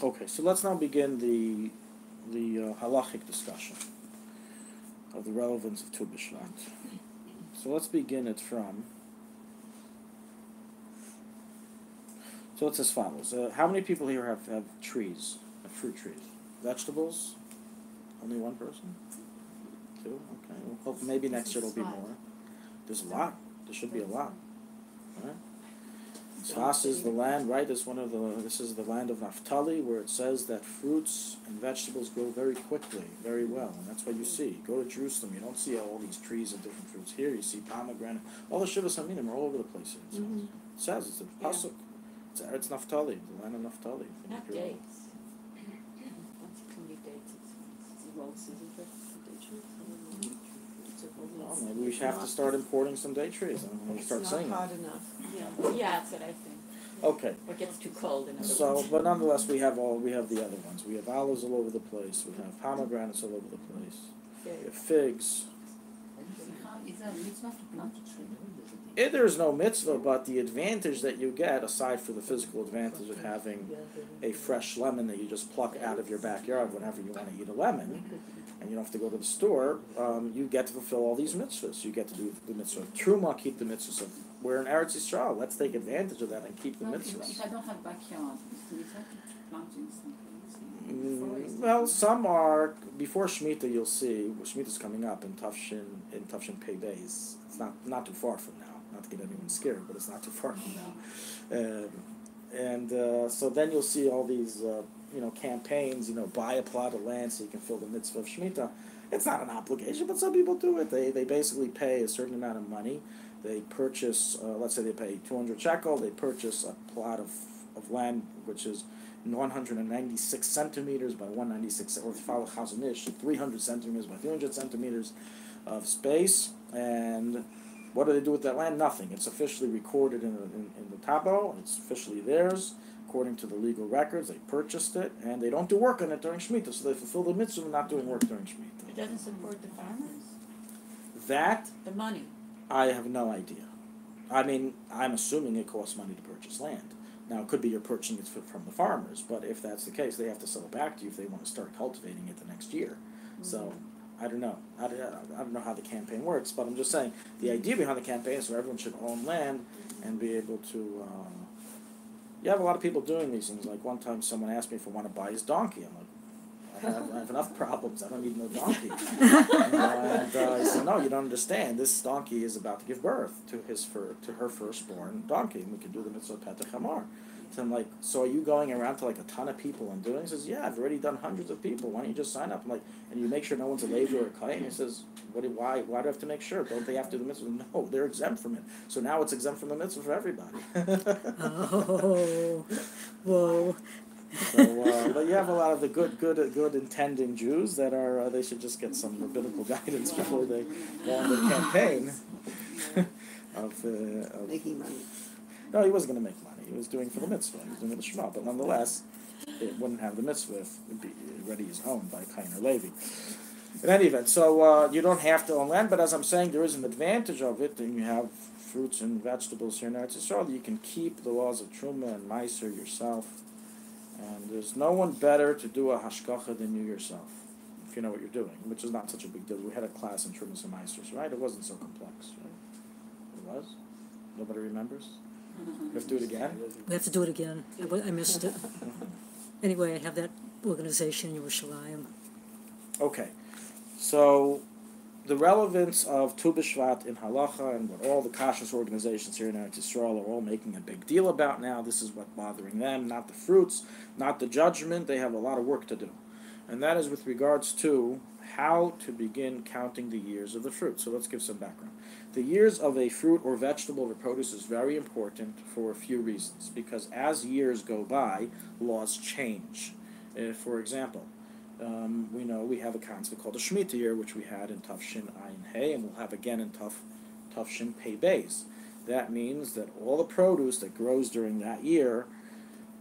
S1: Okay, so let's now begin the halachic discussion of the relevance of Tu B'Shvat. So let's begin it from. So it's as follows. How many people here have trees, have fruit trees? Vegetables? Only one person? 2? Okay. Well, hope maybe next year it'll be more. There's a lot. There should be a lot. All right? Tzfas is the land, right? This is the land of Naphtali, where it says that fruits and vegetables grow very quickly, very well, and that's what you see. Go to Jerusalem, you don't see all these trees of different fruits. Here, you see pomegranate. All the Shivas Haminim are all over the place. It says it's a pasuk. It's Naphtali, the land of Naphtali.
S2: Not dates. Once you can get dates, it's well seasoned for
S1: Well, maybe we have to start importing some date trees and we start saying
S4: Not hot
S1: it.
S4: enough.
S2: Yeah, that's what I think.
S1: Okay.
S2: It gets too cold in other
S1: So,
S2: words.
S1: but nonetheless, we have the other ones. We have olives all over the place. We have pomegranates all over the place. We have figs.
S3: Is there a mitzvah to plant a tree?
S1: There's no mitzvah, but the advantage that you get, aside from the physical advantage of having a fresh lemon that you just pluck out of your backyard whenever you want to eat a lemon, and you don't have to go to the store, you get to fulfill all these mitzvahs. You get to do the mitzvah of Truma, keep the mitzvahs of, we're in Eretz Yisrael, let's take advantage of that and keep the mitzvahs.
S3: If I don't have backyard, is the mitzvah to planting something?
S1: Well, some are, before Shemitah you'll see, Shemitah's coming up in Tafshin Pei Beis. It's not too far from now. Not to get anyone scared, but it's not too far from now. So then you'll see all these, campaigns, buy a plot of land so you can fill the mitzvah of Shemitah. It's not an obligation, but some people do it. They basically pay a certain amount of money. They purchase, let's say they pay 200 shekel, they purchase a plot of land which is 196 centimeters by 196, or follow Chazanish, 300 centimeters by 300 centimeters of space, and what do they do with that land? Nothing. It's officially recorded in the tabo. It's officially theirs, according to the legal records. They purchased it, and they don't do work on it during Shemitah, so they fulfill the mitzvah of not doing work during Shemitah.
S2: It doesn't support the farmers?
S1: That,
S2: The money.
S1: I have no idea. I mean, I'm assuming it costs money to purchase land. Now, it could be you're purchasing it from the farmers, but if that's the case, they have to sell it back to you if they want to start cultivating it the next year. So, I don't know. I don't know how the campaign works, but I'm just saying the idea behind the campaign is so everyone should own land and be able to. You have a lot of people doing these things. Like one time, someone asked me if I want to buy his donkey. I'm like, I have enough problems. I don't need no donkey. And I said, no, you don't understand. This donkey is about to give birth to her firstborn donkey, and we can do the mitzvah petach hamar So I'm like, so are you going around to like a ton of people and doing? He says, yeah, I've already done hundreds of people. Why don't you just sign up? I'm like, and you make sure no one's a Levi or a Kohen? He says, why do I have to make sure? Don't they have to do the mitzvah? No, they're exempt from it. So now it's exempt from the mitzvah for everybody.
S5: Oh, whoa.
S1: So, but you have a lot of the good intending Jews that are, they should just get some rabbinical guidance before they go on the campaign of
S4: Making money.
S1: No, he wasn't going to make money. He was doing it for the mitzvah. He was doing it for Shema. But nonetheless, it wouldn't have the mitzvah if it be already is owned by Kain or Levi. In any event, so you don't have to own land, but as I'm saying, there is an advantage of it, and you have fruits and vegetables here in Eretz Yisrael. You can keep the laws of Truma and Meiser yourself. And there's no one better to do a hashgacha than you yourself, if you know what you're doing, which is not such a big deal. We had a class in Trumas and Meisters, right? It wasn't so complex, right? It was? Nobody remembers? We have to do it again?
S5: We have to do it again. I missed it. Anyway, I have that organization in Yerushalayim.
S1: Okay. So, the relevance of Tu B'Shvat in Halacha and what all the kashrus organizations here in Eretz Yisrael are all making a big deal about now. This is what's bothering them, not the fruits, not the judgment. They have a lot of work to do. And that is with regards to how to begin counting the years of the fruit. So let's give some background. The years of a fruit or vegetable or produce is very important for a few reasons. Because as years go by, laws change. For example, we know we have a concept called a Shemitah year, which we had in Tafshin Ayin Hey, and we'll have again in Tafshin Pei Beis. That means that all the produce that grows during that year,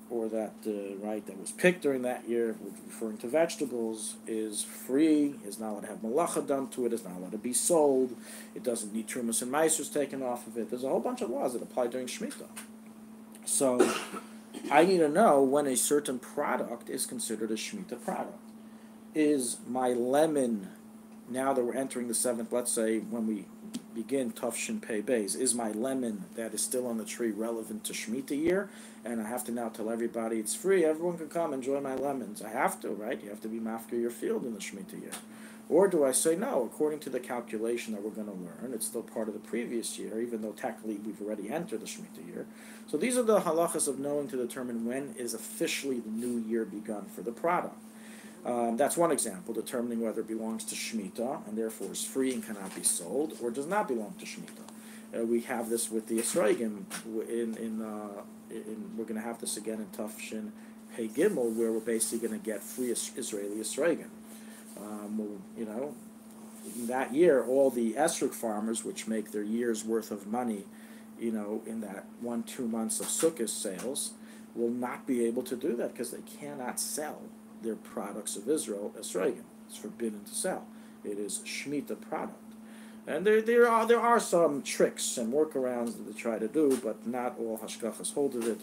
S1: or that was picked during that year, referring to vegetables, is free, is not allowed to have malacha done to it, is not allowed to be sold, it doesn't need trumas and meisers taken off of it. There's a whole bunch of laws that apply during Shemitah. So I need to know when a certain product is considered a Shemitah product. Is my lemon, now that we're entering the 7th, let's say when we begin Tafshin Pei Beis, is my lemon that is still on the tree relevant to Shemitah year? And I have to now tell everybody it's free, everyone can come enjoy my lemons. I have to, right? You have to be mafkir your field in the Shemitah year. Or do I say, no, according to the calculation that we're going to learn, it's still part of the previous year, even though technically we've already entered the Shemitah year. So these are the halachas of knowing to determine when is officially the new year begun for the product. That's one example, determining whether it belongs to Shemitah, and therefore is free and cannot be sold, or does not belong to Shemitah. We have this with the Esrogim, we're going to have this again in Tafshin Hey Gimel, where we're basically going to get free Israeli Esrogim. In that year, all the esrog farmers, which make their year's worth of money, in that 1-2 months of Sukkot sales, will not be able to do that because they cannot sell their products of Israel esrogim. It's forbidden to sell. It is Shemitah product. And there are some tricks and workarounds that they try to do, but not all hashgachas hold of it.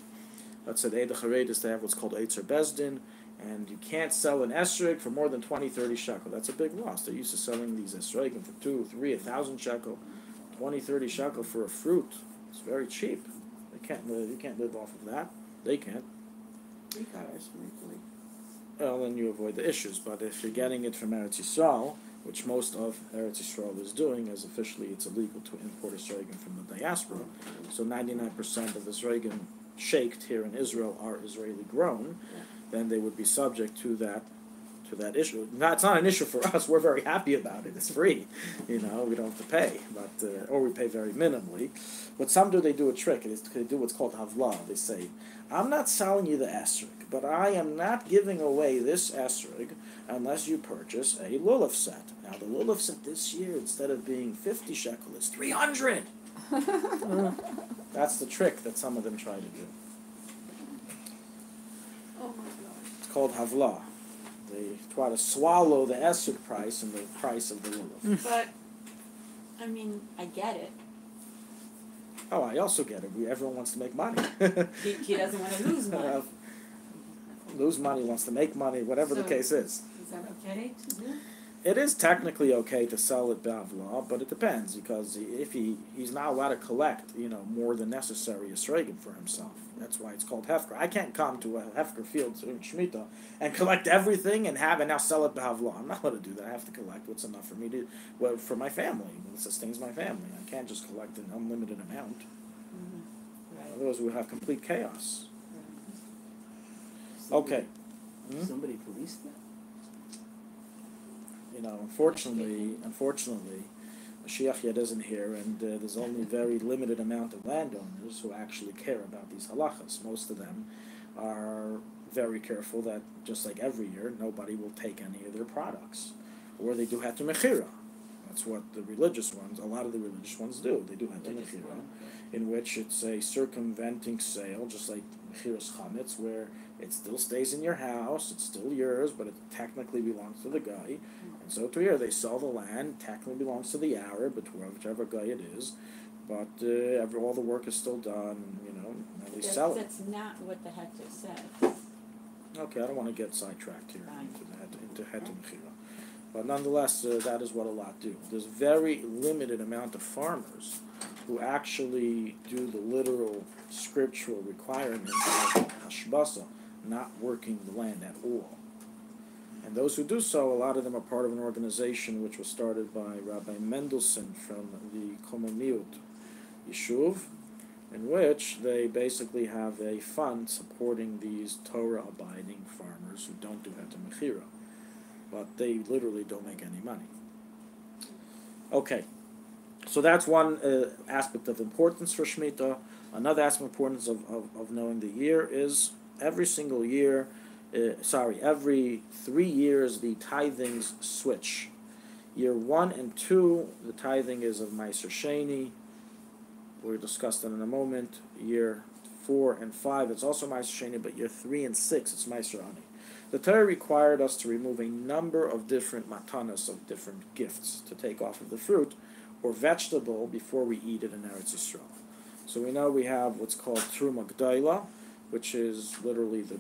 S1: Let's say the Eidach Haredis, they have what's called Eitzer Bezdin, and you can't sell an esrog for more than 20-30 shekel. That's a big loss. They're used to selling these esrogim for 2, 3, 1,000 shekel, 20-30 shekel for a fruit. It's very cheap. You can't live off of that. They can't. Well, then you avoid the issues. But if you're getting it from Eretz Yisrael, which most of Eretz Yisrael is doing, as officially it's illegal to import esrogim from the diaspora, so 99% of esrogim shaked here in Israel are Israeli grown, then they would be subject to that issue. Now, it's not an issue for us. We're very happy about it. It's free. We don't have to pay, or we pay very minimally. But some do, they do a trick. They do what's called havla. They say, I'm not selling you the esrog, but I am not giving away this esrog unless you purchase a lulav set. Now, the lulav set this year, instead of being 50 shekel, is 300. That's the trick that some of them try to do.
S3: Oh my God.
S1: It's called havla. They try to swallow the esrog price and the price of the lulav.
S2: But, I get it.
S1: Oh, I also get it. Everyone wants to make money.
S2: He doesn't want to lose money.
S1: Lose money, wants to make money, whatever the case is.
S2: Is that okay to do?
S1: It is technically okay to sell it b'avla, but it depends, because if he's not allowed to collect, more than necessary esrogim for himself. That's why it's called hefker. I can't come to a hefker field in Shemitah and collect everything and now sell it b'avla. I'm not allowed to do that. I have to collect what's enough for me for my family. It sustains my family. I can't just collect an unlimited amount.
S2: Mm-hmm. Right.
S1: Otherwise, we would have complete chaos. Okay.
S6: Somebody policed that?
S1: Unfortunately, Mashiach yet isn't here, and there's only very limited amount of landowners who actually care about these halachas. Most of them are very careful that, just like every year, nobody will take any of their products, or they do heter mechira. That's what a lot of the religious ones do. They do heter mechira, in which it's a circumventing sale, just like mechiras chametz, where it still stays in your house, it's still yours, but it technically belongs to the guy. And so to here, they sell the land, technically belongs to the Arab, but whichever guy it is. But all the work is still done, and they sell it.
S2: That's not what the Hector says.
S1: Okay, I don't want to get sidetracked here into heter mechira. But nonetheless, that is what a lot do. There's very limited amount of farmers who actually do the literal scriptural requirements of hashbasa, not working the land at all. And those who do so, a lot of them are part of an organization which was started by Rabbi Mendelssohn from the Komamiut Yishuv, in which they basically have a fund supporting these Torah-abiding farmers who don't do heter mechira. But they literally don't make any money. Okay, so that's one aspect of importance for Shemitah. Another aspect of importance of knowing the year is every single year, every 3 years the tithings switch. Year 1 and 2, the tithing is of Meiser Sheni. We'll discuss that in a moment. Year 4 and 5, it's also Meiser Sheni, but year 3 and 6, it's Meiser Ani. The Torah required us to remove a number of different matanas, of different gifts, to take off of the fruit or vegetable before we eat it in Eretz Yisrael. So we know we have what's called Truma G'dayla, which is literally the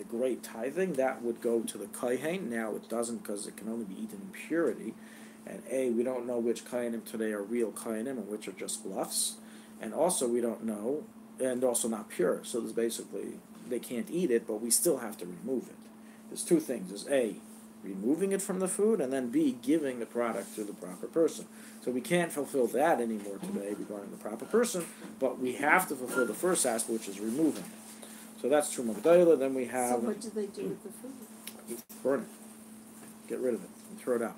S1: great tithing. That would go to the Kohen. Now it doesn't, because it can only be eaten in purity. And we don't know which Kohanim today are real Kohanim and which are just bluffs. And also we don't know, and also not pure. So there's basically, they can't eat it, but we still have to remove it. There's two things. There's removing it from the food, and then B, giving the product to the proper person. So we can't fulfill that anymore today regarding the proper person, but we have to fulfill the first aspect, which is removing it. So that's Truma G'dayla. Then we have...
S4: So what do they do with the food?
S1: Burn it. Get rid of it and throw it out.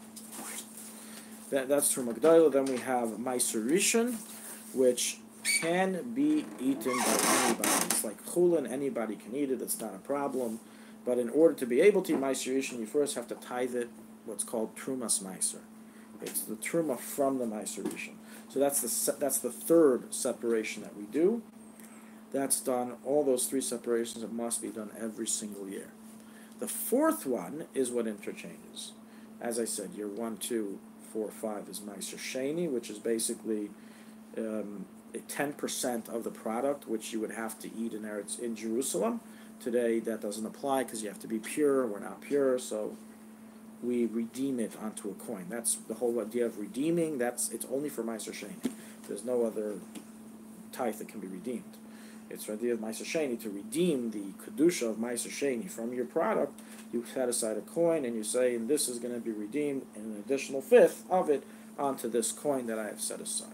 S1: That's Truma G'dayla. Then we have Meiser Rishon, which can be eaten by anybody. It's like chulin, anybody can eat it, it's not a problem. But in order to be able to eat Meiser Rishon, you first have to tithe it, what's called Trumas Meiser. It's the Truma from the Meiser Rishon. So that's the third separation that we do. That's done, all those 3 separations, it must be done every single year. The fourth one is what interchanges. As I said, year 1, 2, 4, 5 is Meiser Sheni, which is basically 10% of the product, which you would have to eat in Jerusalem. Today that doesn't apply because you have to be pure. We're not pure, so we redeem it onto a coin. That's the whole idea of redeeming. It's only for Meiser Sheni. There's no other tithe that can be redeemed. It's the idea of Meiser Sheni, to redeem the kedusha of Meiser Sheni from your product. You set aside a coin and you say, and this is going to be redeemed, and an additional 1/5 of it onto this coin that I have set aside.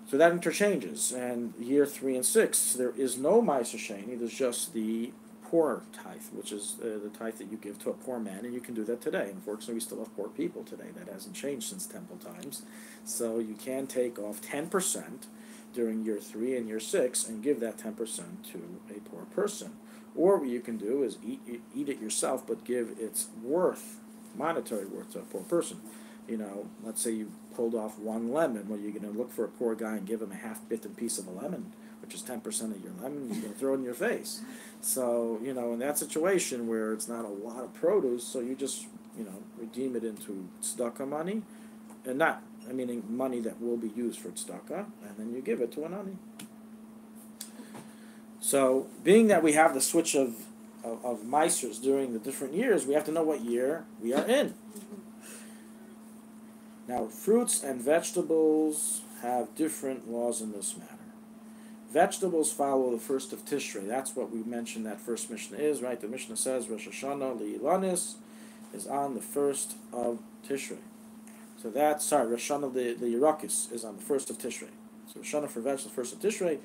S1: So that interchanges, and year 3 and 6, there is no Meiser Sheni, there's just the poor tithe, which is the tithe that you give to a poor man, and you can do that today. Unfortunately, we still have poor people today. That hasn't changed since temple times. So you can take off 10% during year 3 and year 6 and give that 10% to a poor person. Or what you can do is eat it yourself, but give its worth, monetary worth, to a poor person. Let's say you pulled off 1 lemon. Well, you're going to look for a poor guy and give him a half-bitten piece of a lemon, which is 10% of your lemon. You're going to throw it in your face. So, in that situation where it's not a lot of produce, so you just, redeem it into tzedakah money, and meaning money that will be used for tzedakah, and then you give it to an ani. So, being that we have the switch of meisers during the different years, we have to know what year we are in. Now, fruits and vegetables have different laws in this matter. Vegetables follow the 1st of Tishrei. That's what we mentioned that first Mishnah is, right? The Mishnah says Rosh Hashanah Le'ilanis is on the 1st of Tishrei. So Rosh Hashanah the Yerakis is on the 1st of Tishrei. So Rosh Hashanah for vegetables, 1st of Tishrei.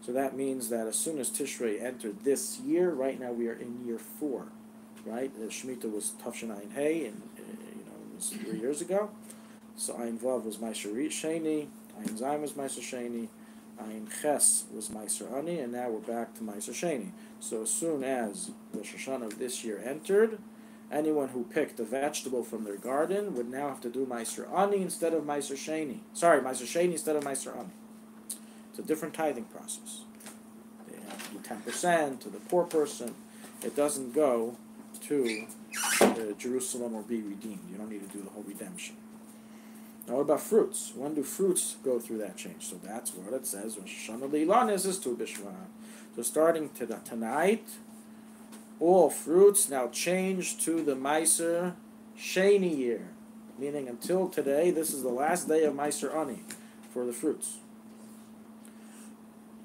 S1: So that means that as soon as Tishrei entered this year, right now we are in year 4, right? The Shemitah was Tafshin Ayin Hey, and it was 3 years ago. So Ayin Vav was Meiser Sheni, Ayin Zayin was Meiser Sheni, Ayin Ches was Meiser Ani, and now we're back to Meiser Sheni. So as soon as Rosh Hashanah of this year entered, anyone who picked a vegetable from their garden would now have to do Meiser Ani instead of Meiser Sheni. Sorry, Meiser Sheni instead of Meiser Ani. It's a different tithing process. They have to do 10% to the poor person. It doesn't go to Jerusalem or be redeemed. You don't need to do the whole redemption. Now what about fruits? When do fruits go through that change? So that's what it says. Rosh Hashanah Leilanis is Tu B'Shvat. So starting tonight, all fruits now change to the Meiser Sheni year. Meaning until today, this is the last day of Meiser Ani for the fruits.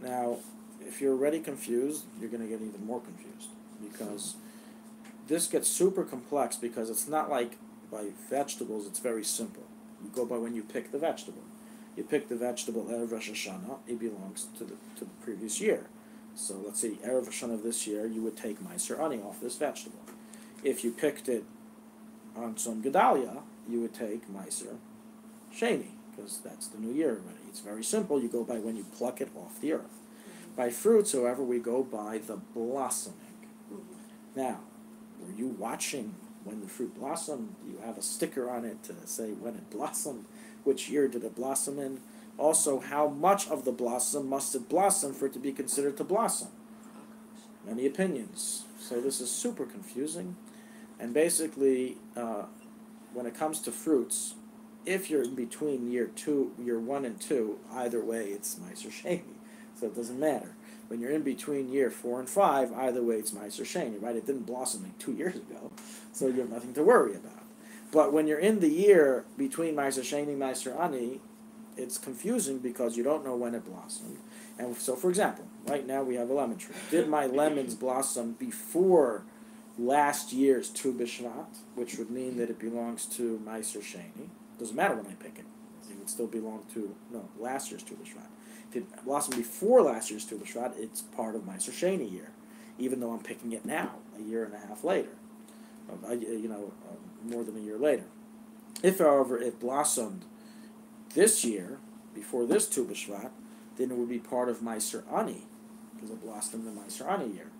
S1: Now, if you're already confused, you're going to get even more confused. Because this gets super complex because it's not like by vegetables, it's very simple. You go by when you pick the vegetable. You pick the vegetable Erev Rosh Hashanah, it belongs to the previous year. So let's say Erev Hashanah of this year, you would take Meiser Ani off this vegetable. If you picked it on Tzom Gedalia, you would take Meiser Sheni, because that's the new year already. It's very simple. You go by when you pluck it off the earth. By fruits, however, we go by the blossoming. Now, were you watching when the fruit blossomed? You have a sticker on it to say when it blossomed, which year did it blossom in. Also, how much of the blossom must it blossom for it to be considered to blossom? Many opinions. So this is super confusing. And basically, when it comes to fruits, if you're in between year 1 and 2, either way it's Meiser Sheni. So it doesn't matter. When you're in between year 4 and 5, either way it's Meiser Sheni, right? It didn't blossom like 2 years ago, so you have nothing to worry about. But when you're in the year between Meiser Sheni and Meiser Ani, it's confusing because you don't know when it blossomed. And so, for example, right now we have a lemon tree. Did my lemons blossom before last year's Tu B'Shvat, which would mean that it belongs to Meiser Sheni? Doesn't matter when I pick it. It would still belong to, last year's Tu B'Shvat. If it blossomed before last year's Tu B'Shvat, it's part of Meiser Sheni year, even though I'm picking it now, a year and a half later, more than a year later. If, however, it blossomed this year, before this Tu B'Shvat, then it would be part of Meiser Ani, because it blossomed in the Meiser Ani year,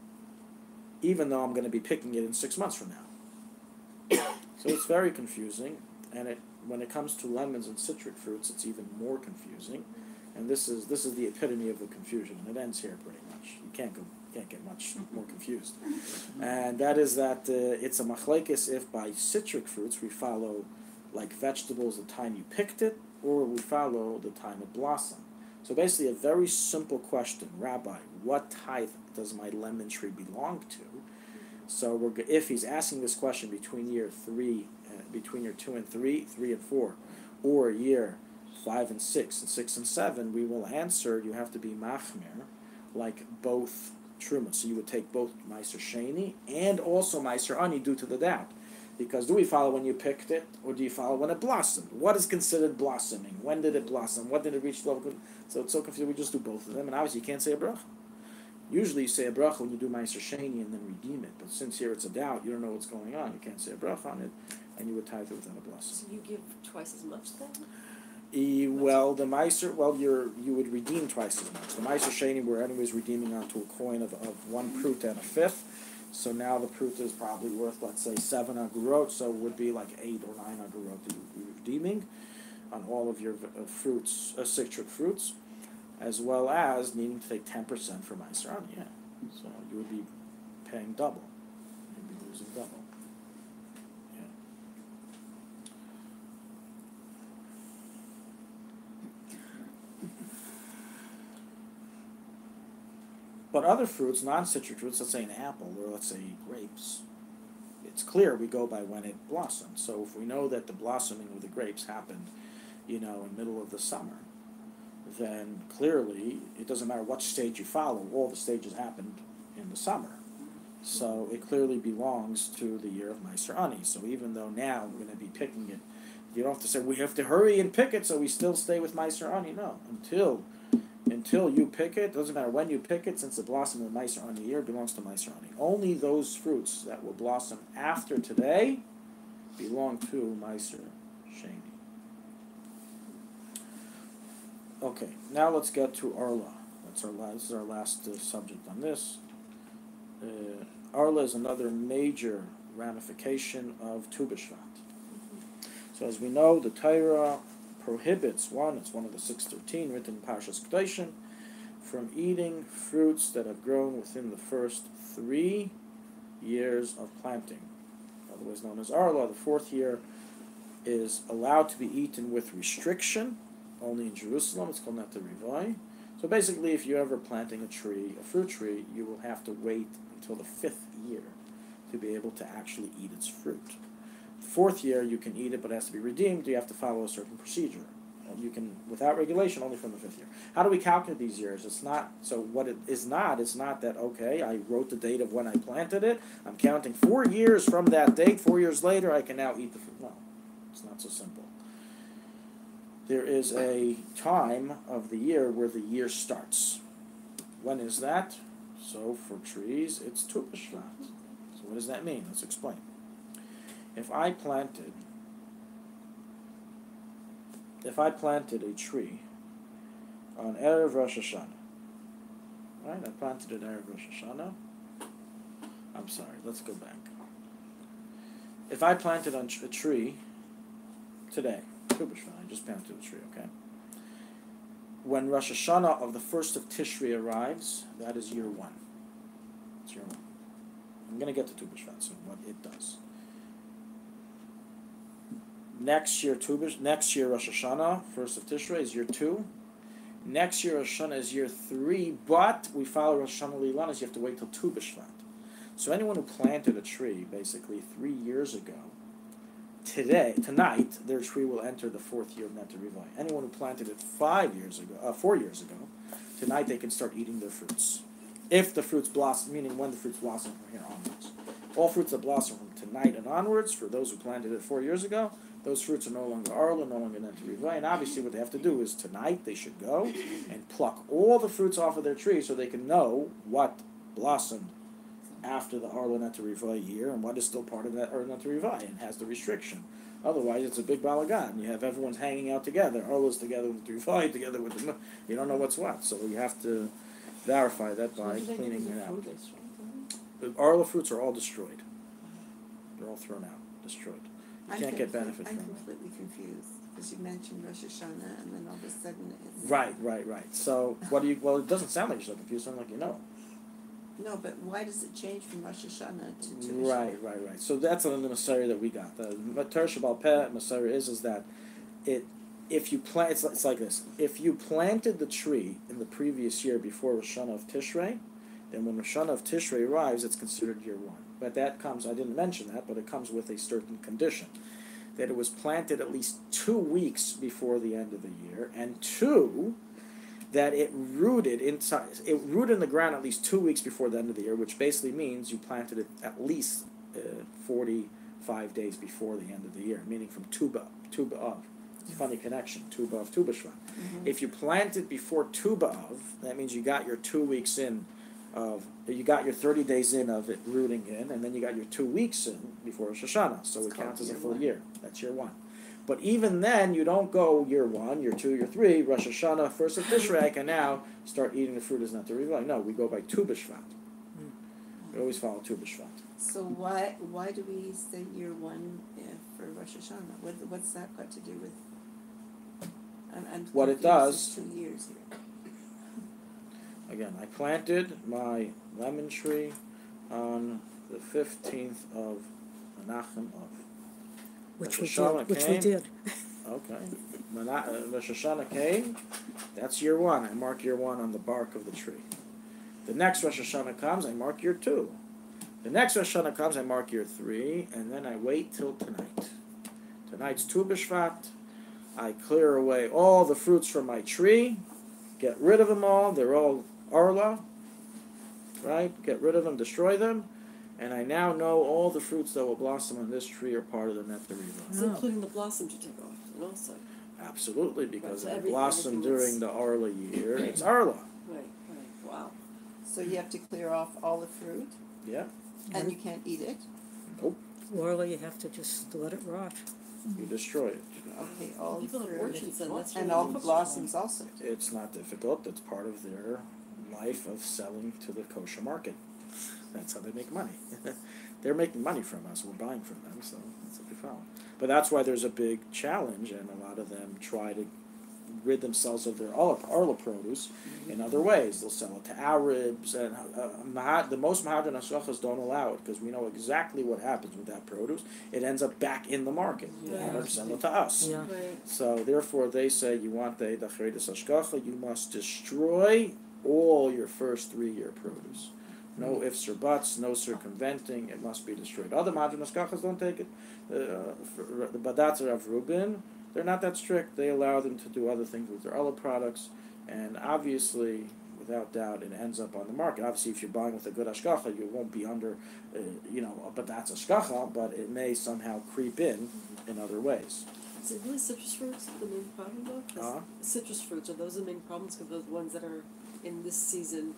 S1: even though I'm going to be picking it in 6 months from now. So it's very confusing, and when it comes to lemons and citric fruits, it's even more confusing. And this is the epitome of the confusion, and it ends here pretty much. You can't get much more confused. And that is that it's a machlekes if by citric fruits we follow, like vegetables, the time you picked it, or we follow the time it blossomed. So basically a very simple question, Rabbi, what tithe does my lemon tree belong to? So if he's asking this question between year 2 and 3, 3 and 4, or year 5 and 6, and 6 and 7, we will answer, you have to be machmer, like both truma. So you would take both Meiser Sheni and also Meiser Ani due to the doubt. Because do we follow when you picked it, or do you follow when it blossomed? What is considered blossoming? When did it blossom? When did it reach the level? So it's so confusing, we just do both of them, and obviously you can't say a bracha. Usually you say a bracha when you do Meiser Sheni and then redeem it, but since here it's a doubt, you don't know what's going on, you can't say a bracha on it, and you would tithe it without a blessing.
S4: So you give twice as much then?
S1: The Meiser, you would redeem twice as much. The Meiser Sheni, we're anyways redeeming onto a coin of 1 prut and a fifth. So now the prut is probably worth, let's say, 7 agurot, so it would be like 8 or 9 agurot that you're redeeming on all of your fruits, citric fruits, as well as needing to take 10% for Meiser Ani, yeah. So you would be paying double. You'd be losing double. But other fruits, non-citric fruits, let's say an apple or let's say grapes, it's clear we go by when it blossomed. So if we know that the blossoming of the grapes happened, in the middle of the summer, then clearly it doesn't matter what stage you follow, all the stages happened in the summer. So it clearly belongs to the year of Meiser Ani. So even though now we're going to be picking it, you don't have to say we have to hurry and pick it so we still stay with Meiser Ani. No, until until you pick it, doesn't matter when you pick it, since it blossomed in Meiser Ani year, it belongs to Meiser Ani. Only those fruits that will blossom after today belong to Meiser Sheni. Okay, now let's get to Arla. This is our last subject on this. Arla is another major ramification of Tu B'Shvat. So as we know, the Torah prohibits it's one of the 613 written in Parshas Kedoshim, from eating fruits that have grown within the first 3 years of planting, otherwise known as Arla. The 4th year is allowed to be eaten with restriction, only in Jerusalem. It's called Neta Rivai. So basically, if you're ever planting a fruit tree, you will have to wait until the 5th year to be able to actually eat its fruit. 4th year, you can eat it, but it has to be redeemed. You have to follow a certain procedure. You can, without regulation, only from the 5th year. How do we calculate these years? It's not that, okay, I wrote the date of when I planted it, I'm counting 4 years from that date, 4 years later, I can now eat the fruit. No, it's not so simple. There is a time of the year where the year starts. When is that? So for trees, it's Tu B'Shvat. So what does that mean? Let's explain. If I planted a tree on Erev Rosh Hashanah, right? I planted it Erev Rosh Hashanah. I'm sorry, let's go back. If I planted a tree today, Tu B'Shvat, I just planted a tree, okay? When Rosh Hashanah of the 1st of Tishrei arrives, that is year 1. It's year 1. I'm going to get to Tu B'Shvat soon, what it does. Next year Rosh Hashanah, 1st of Tishrei, is year 2. Next year Rosh Hashanah is year 3, but we follow Rosh Hashanah Lilanas, you have to wait till Tu B'Shvat. So anyone who planted a tree, basically 3 years ago, tonight, their tree will enter the 4th year of Neta Rivai. Anyone who planted it 4 years ago, tonight they can start eating their fruits. If the fruits blossom, meaning when the fruits blossom from here onwards. All fruits that blossom from tonight and onwards, for those who planted it 4 years ago, those fruits are no longer Arla, no longer Neta Rivai, and obviously what they have to do is tonight they should go and pluck all the fruits off of their tree so they can know what blossomed after the Arla Neta Rivai year and what is still part of that Arla Neta Rivai and has the restriction. Otherwise, it's a big balagan. You have everyone's hanging out together. Arla's together with the Rivai, together with the... You don't know what's what, so you have to verify that by cleaning it out. The Arla fruits are all destroyed. They're all thrown out, destroyed. You can't get benefit from them.
S7: I'm completely confused because you mentioned Rosh Hashanah and then all of a sudden it's...
S1: Right. So, well, it doesn't sound like you're so confused, it sounds like you know.
S7: No, but why does it change from Rosh Hashanah to Tu B'Shvat?
S1: Right. So that's another Masari that we got. The Torah Shabbal Peh Masari is that if you plant, it's like this. If you planted the tree in the previous year before Rosh Hashanah of Tishrei, then when Rosh Hashanah of Tishrei arrives, it's considered year 1. But that comes, I didn't mention that, but it comes with a certain condition. That it was planted at least 2 weeks before the end of the year, and 2, that it rooted in the ground at least 2 weeks before the end of the year, which basically means you planted it at least 45 days before the end of the year, meaning from Tu B'Av. It's a funny connection, Tu B'Av, Tu B'Shvat. Mm-hmm. If you planted before Tu B'Av, that means you got your 2 weeks in you got your 30 days in of it rooting in, and then you got your 2 weeks in before Rosh Hashanah, so it counts as a full year. That's year 1. But even then, you don't go year 1, year 2, year 3, Rosh Hashanah, 1st of Tishrei, I can now start eating the fruit as not to Rivai. No, we go by Tu B'Shvat. We always follow Tu B'Shvat.
S7: So why do we say year 1 for Rosh Hashanah? What's that got to do with... I'm
S1: what it does...
S7: 2 years here.
S1: Again, I planted my lemon tree on the 15th of Menachem of.
S5: Which
S1: Rosh
S5: we
S1: Hashanah
S5: did.
S1: Okay. Rosh Hashanah came, that's year 1. I mark year 1 on the bark of the tree. The next Rosh Hashanah comes, I mark year 2. The next Rosh Hashanah comes, I mark year 3, and then I wait till tonight. Tonight's Tu B'Shvat. I clear away all the fruits from my tree, get rid of them all, they're all Arla, right? Get rid of them, destroy them, and I now know all the fruits that will blossom on this tree are part of the Neta Rivai.
S4: It's including the blossom to take off, and also.
S1: Absolutely, because
S4: Right, so
S1: if it
S4: everything
S1: blossomed
S4: that's-
S1: during the Arla year, it's Arla.
S4: Right, wow.
S7: So you have to clear off all the fruit,
S1: Yeah.
S7: and you can't eat it?
S1: Nope.
S5: Or you have to just let it rot.
S1: You destroy it.
S7: Okay, all the
S4: People have
S7: fruit,
S4: orchards, and that's
S7: and
S4: really
S7: all the
S4: difficult.
S7: blossoms also.
S1: It's not difficult. It's part of their life of selling to the kosher market. That's how they make money. They're making money from us. We're buying from them, so that's a big problem. But that's why there's a big challenge, and a lot of them try to rid themselves of their Arla produce in other ways. They'll sell it to Arabs, and the most Mahadran Hashachas don't allow it because we know exactly what happens with that produce. It ends up back in the market. The
S4: Yeah.
S1: Arabs sell it to us.
S5: Yeah.
S4: Right.
S1: So therefore, they say you want the Cheres Hashgacha, you must destroy all your first 3-year produce. No ifs or buts, no circumventing. It must be destroyed. Other Madran Hashgachas don't take it. The Badatzer of Rubin, they're not that strict. They allow them to do other things with their other products, and obviously, without doubt, it ends up on the market. Obviously, if you're buying with a good Hashgacha, you won't be under, a Badatz Hashgacha, but it may somehow creep in other ways.
S4: Is it really citrus fruits the main problem though? 'Cause citrus fruits, are those the main problems? Because those ones that are in this season,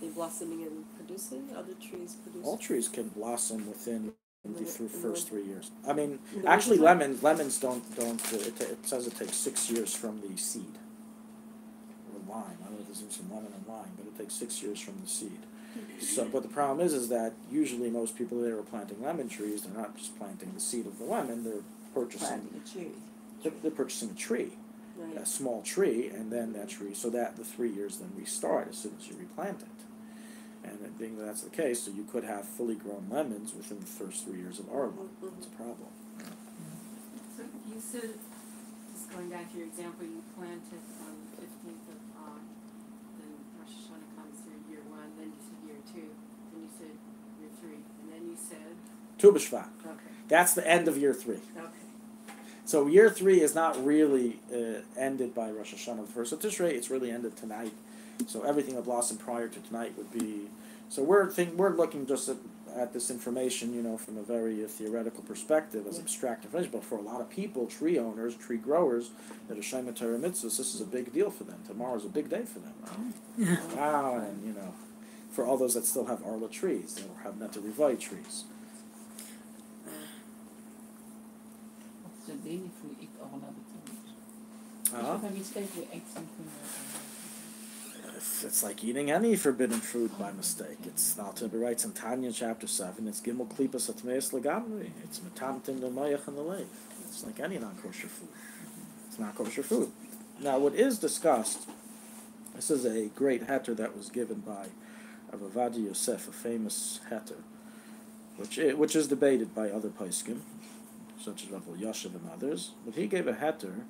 S4: they blossoming and producing? Other trees produce?
S1: All trees can blossom within the first 3 years. I mean,
S4: In the
S1: actually,
S4: wintertime?
S1: lemons don't. It says it takes 6 years from the seed. Or lime. I don't know if there's some lemon and lime, but it takes 6 years from the seed. So, but the problem is that usually most people that are planting lemon trees, they're not just planting the seed of the lemon. They're purchasing.
S7: Planting a tree.
S1: They're purchasing a tree,
S4: Right.
S1: a small tree, and then that tree. So that the 3 years then restart as soon as you replant it. And being that that's the case, so you could have fully grown lemons within the first 3 years of Arla. It's a problem.
S3: So you said, just going back to your example, you planted on the 15th of, then Rosh Hashanah comes through year 1, then you said year 2, then you said year 3, and then you said,
S1: Tu B'Shvat.
S3: okay,
S1: That's the end of year 3.
S3: okay.
S1: So year 3 is not really ended by Rosh Hashanah the first of Tishrei. It's really ended tonight. So everything that blossomed prior to tonight would be. So we're looking just at this information, from a very theoretical perspective, as abstract information. But for a lot of people, tree owners, tree growers, that are Shema Torah mitzvahs, this is a big deal for them. Tomorrow's a big day for them. Right? Wow, and for all those that still have Arla trees, or have Neta Rivai trees.
S8: What's the day if we eat all of it?
S1: Uh-huh.
S8: If I mistake, we ate something.
S1: It's like eating any forbidden fruit by mistake. It's not to be writes in Tanya chapter 7. It's gimel klipas atmeis legamri. It's metamtin the mayach and the lake. It's like any non-kosher food. It's not kosher food. Now, what is discussed, this is a great heter that was given by Rabbi Yosef, a famous heter, which is debated by other poskim, such as Rabbi Yashav and others. But he gave a heter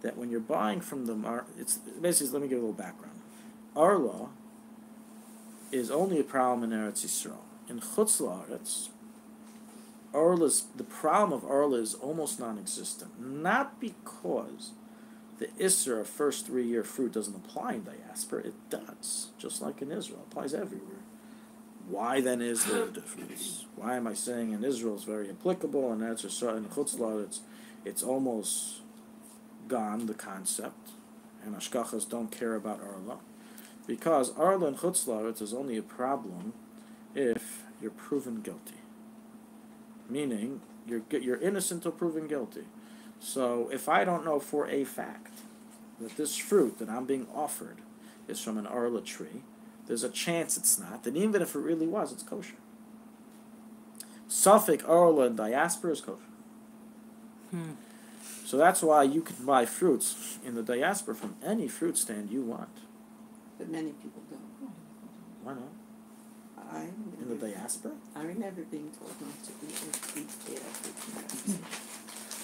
S1: that when you're buying from the it's basically, let me give a little background. Arla is only a problem in Eretz Yisrael. In Chutz La'aretz, the problem of Arla is almost non-existent. Not because the Isser of first 3-year fruit doesn't apply in diaspora, it does, just like in Israel. It applies everywhere. Why then is there a difference? Why am I saying in Israel it's very applicable, and Eretz Yisrael, in Chutz La'aretz, it's almost gone, the concept, and Ashkachas don't care about Arla? Because Arla and Chutz La'aretz is only a problem if you're proven guilty. Meaning, you're innocent till proven guilty. So, if I don't know for a fact that this fruit that I'm being offered is from an Arla tree, there's a chance it's not, and even if it really was, it's kosher. Suffolk, Arla, and diaspora is kosher. So that's why you can buy fruits in the diaspora from any fruit stand you want.
S7: But many people don't.
S1: Why not? In the diaspora?
S7: I remember being told not to eat fruit.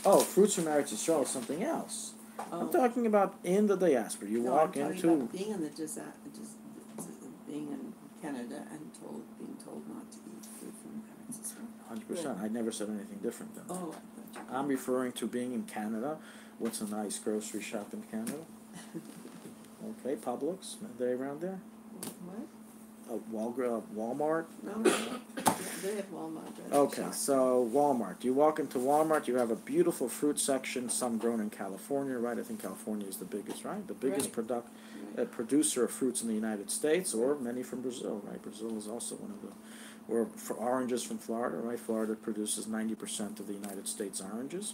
S1: Oh, fruits from Eretz Yisrael is something else. I'm talking about in the diaspora. You walk
S7: I'm
S1: into.
S7: about being in being in Canada and being told not to eat fruit from Eretz Yisrael.
S1: 100%. I never said anything different than that.
S7: Oh, I thought you
S1: I'm referring to being in Canada. What's a nice grocery shop in Canada? Okay, Publix. Are they around there?
S7: What?
S1: Walmart?
S4: No, they have Walmart. Right?
S1: Okay, so Walmart. You walk into Walmart, you have a beautiful fruit section, some grown in California, right? I think California is the biggest, right? The biggest producer of fruits in the United States, or many from Brazil, right? Brazil is also one of the, or for oranges from Florida, right? Florida produces 90% of the United States oranges.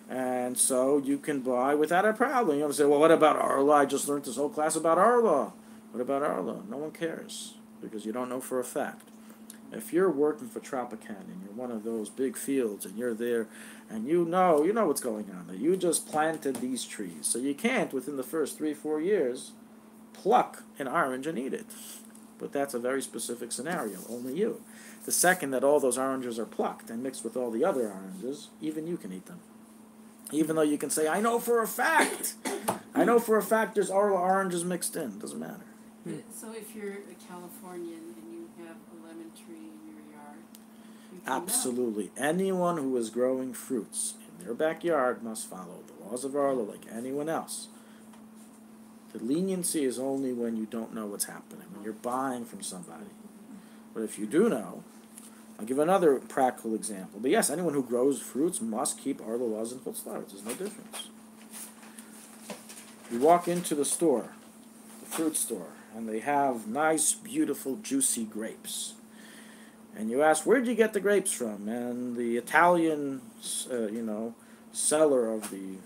S1: And so you can buy without a problem. You know, say, well, what about Arla? I just learned this whole class about Arla. What about Arla? No one cares, because you don't know for a fact. If you're working for Tropicana and you're one of those big fields and you're there and you know what's going on there. You just planted these trees. So you can't, within the first 3-4 years, pluck an orange and eat it. But that's a very specific scenario, only you. The second that all those oranges are plucked and mixed with all the other oranges, even you can eat them. Even though you can say, I know for a fact there's oranges mixed in. Doesn't matter.
S3: So if you're a Californian and you have a lemon tree in your yard, you can
S1: Absolutely. Anyone who is growing fruits in their backyard must follow the laws of Arla like anyone else. The leniency is only when you don't know what's happening, when you're buying from somebody. But if you do know, I'll give another practical example. But yes, anyone who grows fruits must keep Arla laws and Chutz La'aretz. There's no difference. You walk into the store, the fruit store, and they have nice, beautiful, juicy grapes. And you ask, where'd you get the grapes from? And the Italian, seller of the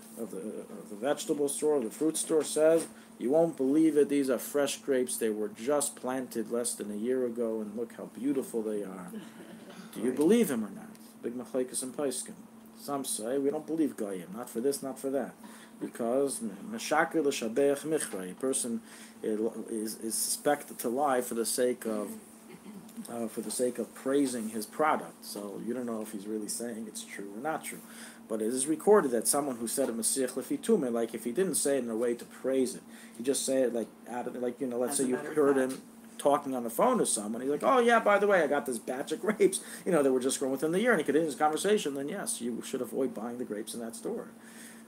S1: vegetable store, the fruit store says, you won't believe it, these are fresh grapes. They were just planted less than a year ago, and look how beautiful they are. Do you believe him or not? Big machlekes and paiskim. Some say, we don't believe goyim, not for this, not for that. Because meshaker l'shabeach michra, a person is suspected to lie for the sake of praising his product. So you don't know if he's really saying it's true or not true. But it is recorded that someone who said a Mesiach Lefi Tumah, like if he didn't say it in a way to praise it, he just say it let's say you heard him talking on the phone to someone, he's like, oh yeah, by the way, I got this batch of grapes, that were just grown within the year, and he could end his conversation, then yes, you should avoid buying the grapes in that store.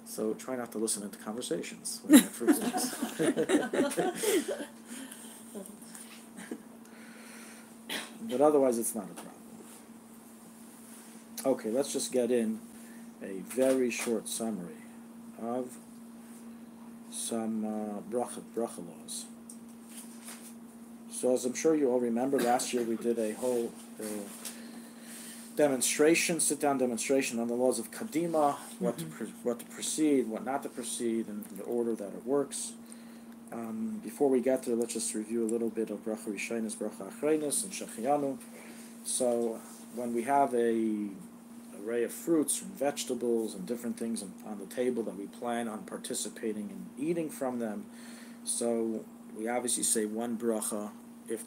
S1: So try not to listen into conversations when you're at fruit stands. But otherwise, it's not a problem. Okay, let's just get in a very short summary of some bracha laws. So as I'm sure you all remember, last year we did a whole sit-down demonstration on the laws of Kadima, what to proceed, what not to proceed, and the order that it works. Before we get there, let's just review a little bit of Bracha Rishonos, Bracha Achronos, and Shechianu. So when we have a array of fruits and vegetables and different things on the table that we plan on participating in eating from them, so we obviously say one bracha. If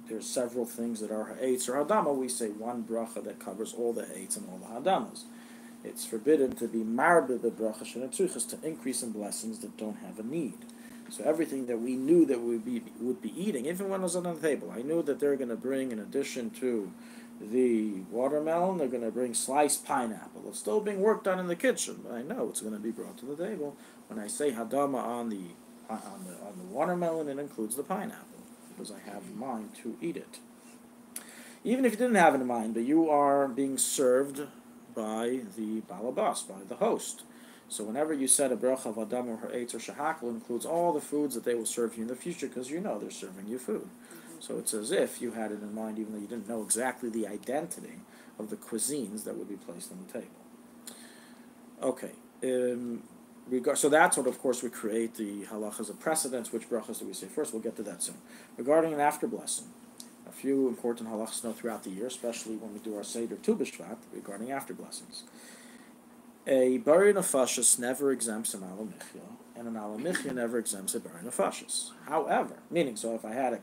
S1: there's several things that are ha'etz or hadama, we say one bracha that covers all the ha'etz and all the hadamas. It's forbidden to be marbe the bracha shenetzrichas, to increase in blessings that don't have a need. So everything that we knew that we would be eating, even when it was on the table, I knew that they're going to bring, in addition to the watermelon, they're going to bring sliced pineapple. It's still being worked on in the kitchen, but I know it's going to be brought to the table. When I say hadama on the watermelon, it includes the pineapple, because I have in mind to eat it. Even if you didn't have it in mind, but you are being served by the balabas, by the host. So whenever you said a bracha of adam or ha'etz or shahakal, includes all the foods that they will serve you in the future, because you know they're serving you food. So it's as if you had it in mind, even though you didn't know exactly the identity of the cuisines that would be placed on the table. Okay. So that's what, of course, would create the halachas of precedence. Which brachas do we say first? We'll get to that soon. Regarding an after blessing, a few important halachas know throughout the year, especially when we do our Seder Tu B'Shvat, regarding after blessings. A bari nefashis never exempts an ala michya, and an ala michya never exempts a bari nefashis. However, meaning, so if I had a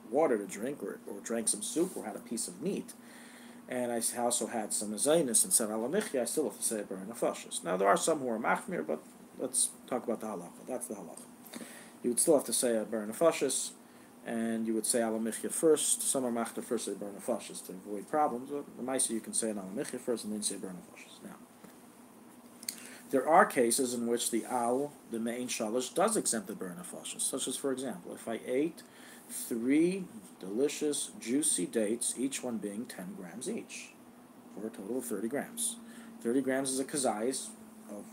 S1: water to drink, or drank some soup, or had a piece of meat, and I also had some zaynis and said ala michya, I still have to say a bari nefashis. Now there are some who are machmir, but let's talk about the halacha. That's the halacha. You would still have to say a bari nefashis, and you would say ala michya first. Some are machmir first, say bari nefashis to avoid problems. But the ma'aseh you can say an ala michya first, and then say bari nefashis. Now, there are cases in which the main shalish does exempt the bari nefashis, such as, for example, if I ate 3 delicious, juicy dates, each one being 10 grams each, for a total of 30 grams. 30 grams is a kazayas, of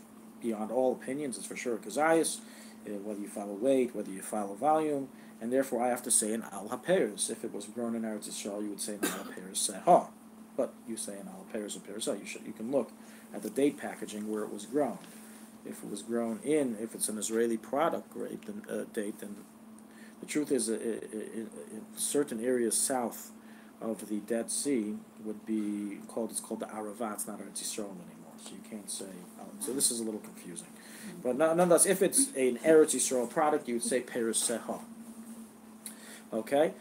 S1: beyond all opinions, it's for sure a kazayas, whether you follow weight, whether you follow volume, and therefore I have to say an al haperes. If it was grown in Eretz Yisrael, you would say an al haperes seha, but you say an al haperes or perisa. You can look at the date packaging where it was grown. If it was grown if it's an Israeli product date, then the truth is, in certain areas south of the Dead Sea would be called, it's called the Arava, it's not Eretz Yisrael anymore, so you can't say, so this is a little confusing. But nonetheless, if it's an Eretz Yisrael product, you would say Peres Seha. Okay?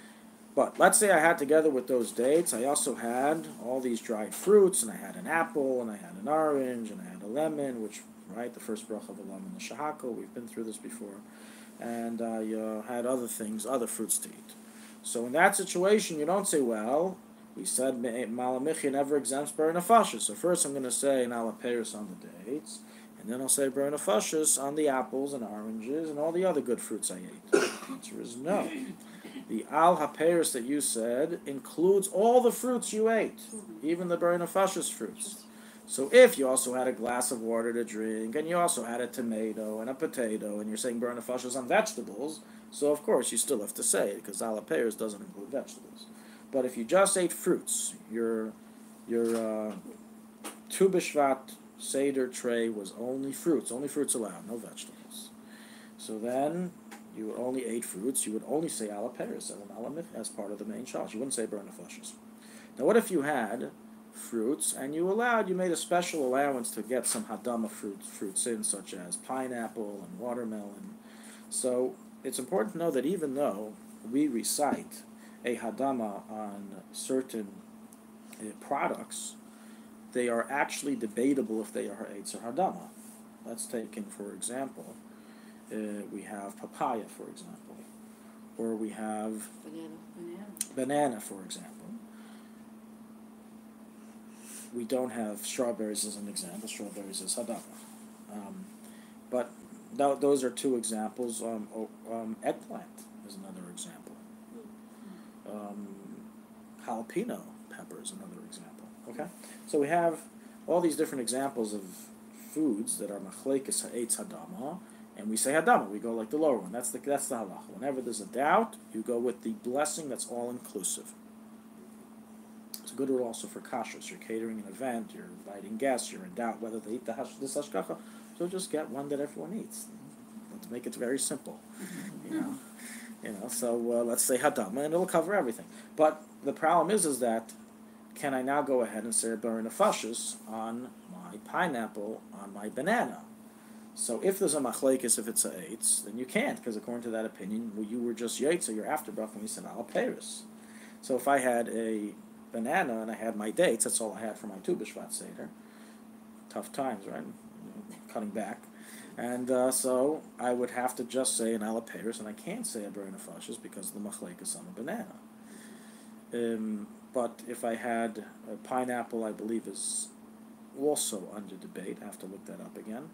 S1: But let's say I had together with those dates, I also had all these dried fruits, and I had an apple, and I had an orange, and I had a lemon, which, right, the first bracha of a lemon, the shahako, we've been through this before. And I had other things, other fruits to eat. So in that situation, you don't say, well, we said Malamichi never exempts ber nefashis. So first I'm going to say an alaperis on the dates, and then I'll say ber nefashis on the apples and oranges and all the other good fruits I ate. The answer is no. The al haperis that you said includes all the fruits you ate, even the ber nefashis fruits. So if you also had a glass of water to drink, and you also had a tomato and a potato, and you're saying ber nefashos on vegetables, so of course you still have to say it, because al haperis doesn't include vegetables. But if you just ate fruits, your Tu B'Shvat Seder tray was only fruits allowed, no vegetables. So then you would only eat fruits, you would only say al haperis as part of the main shalosh. You wouldn't say ber nefashos. Now what if you had fruits, and you made a special allowance to get some hadama fruits in, such as pineapple and watermelon. So it's important to know that even though we recite a hadama on certain products, they are actually debatable if they are eitz or hadama. Let's take in, for example, we have papaya, for example, or we have banana, for example. We don't have strawberries as an example. Strawberries is hadama. But those are two examples. Eggplant is another example. Jalapeno pepper is another example. Okay? So we have all these different examples of foods that are machlekes ha'etz hadama, and we say hadama. We go like the lower one. That's the halacha. Whenever there's a doubt, you go with the blessing that's all-inclusive. It's a good rule also for kashrus. You're catering an event, you're inviting guests, you're in doubt whether they eat this hashgacha, so just get one that everyone eats. Let's make it very simple, So let's say hadama, and it'll cover everything. But the problem is that can I now go ahead and say ber nefashos on my pineapple, on my banana? So if there's a machlekes, if it's a eitz, then you can't, because according to that opinion, you were just yaitz, so you're after bracha when we said al peris. So if I had a banana and I had my dates, that's all I had for my Tu B'Shvat Seder. Tough times, right? Cutting back. And so I would have to just say an al haperis, and I can't say a ber nefashos because of the machlekes on the banana. But if I had a pineapple, I believe is also under debate. I have to look that up again.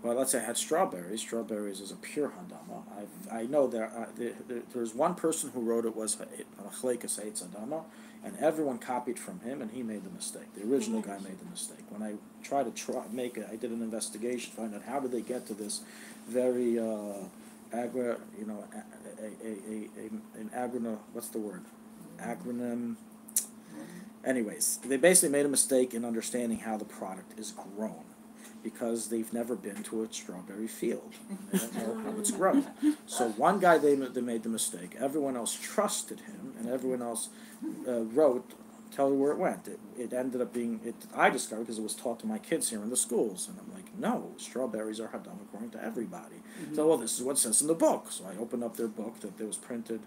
S1: Well, let's say I had strawberries. Strawberries is a pure hadama. I know there's one person who wrote it was machlekes eitz hadama, and everyone copied from him, and he made the mistake. The original guy made the mistake. When I tried to make it, I did an investigation, find out how did they get to this very acronym. Anyways, they basically made a mistake in understanding how the product is grown, because they've never been to a strawberry field. They don't know how it's grown. So one guy, they made the mistake. Everyone else trusted him, and everyone else wrote, tell you where it went. It ended up being, I discovered because it was taught to my kids here in the schools. And I'm like, no, strawberries are hadam according to everybody. Mm-hmm. So, well, this is what it says in the book. So I opened up their book that was printed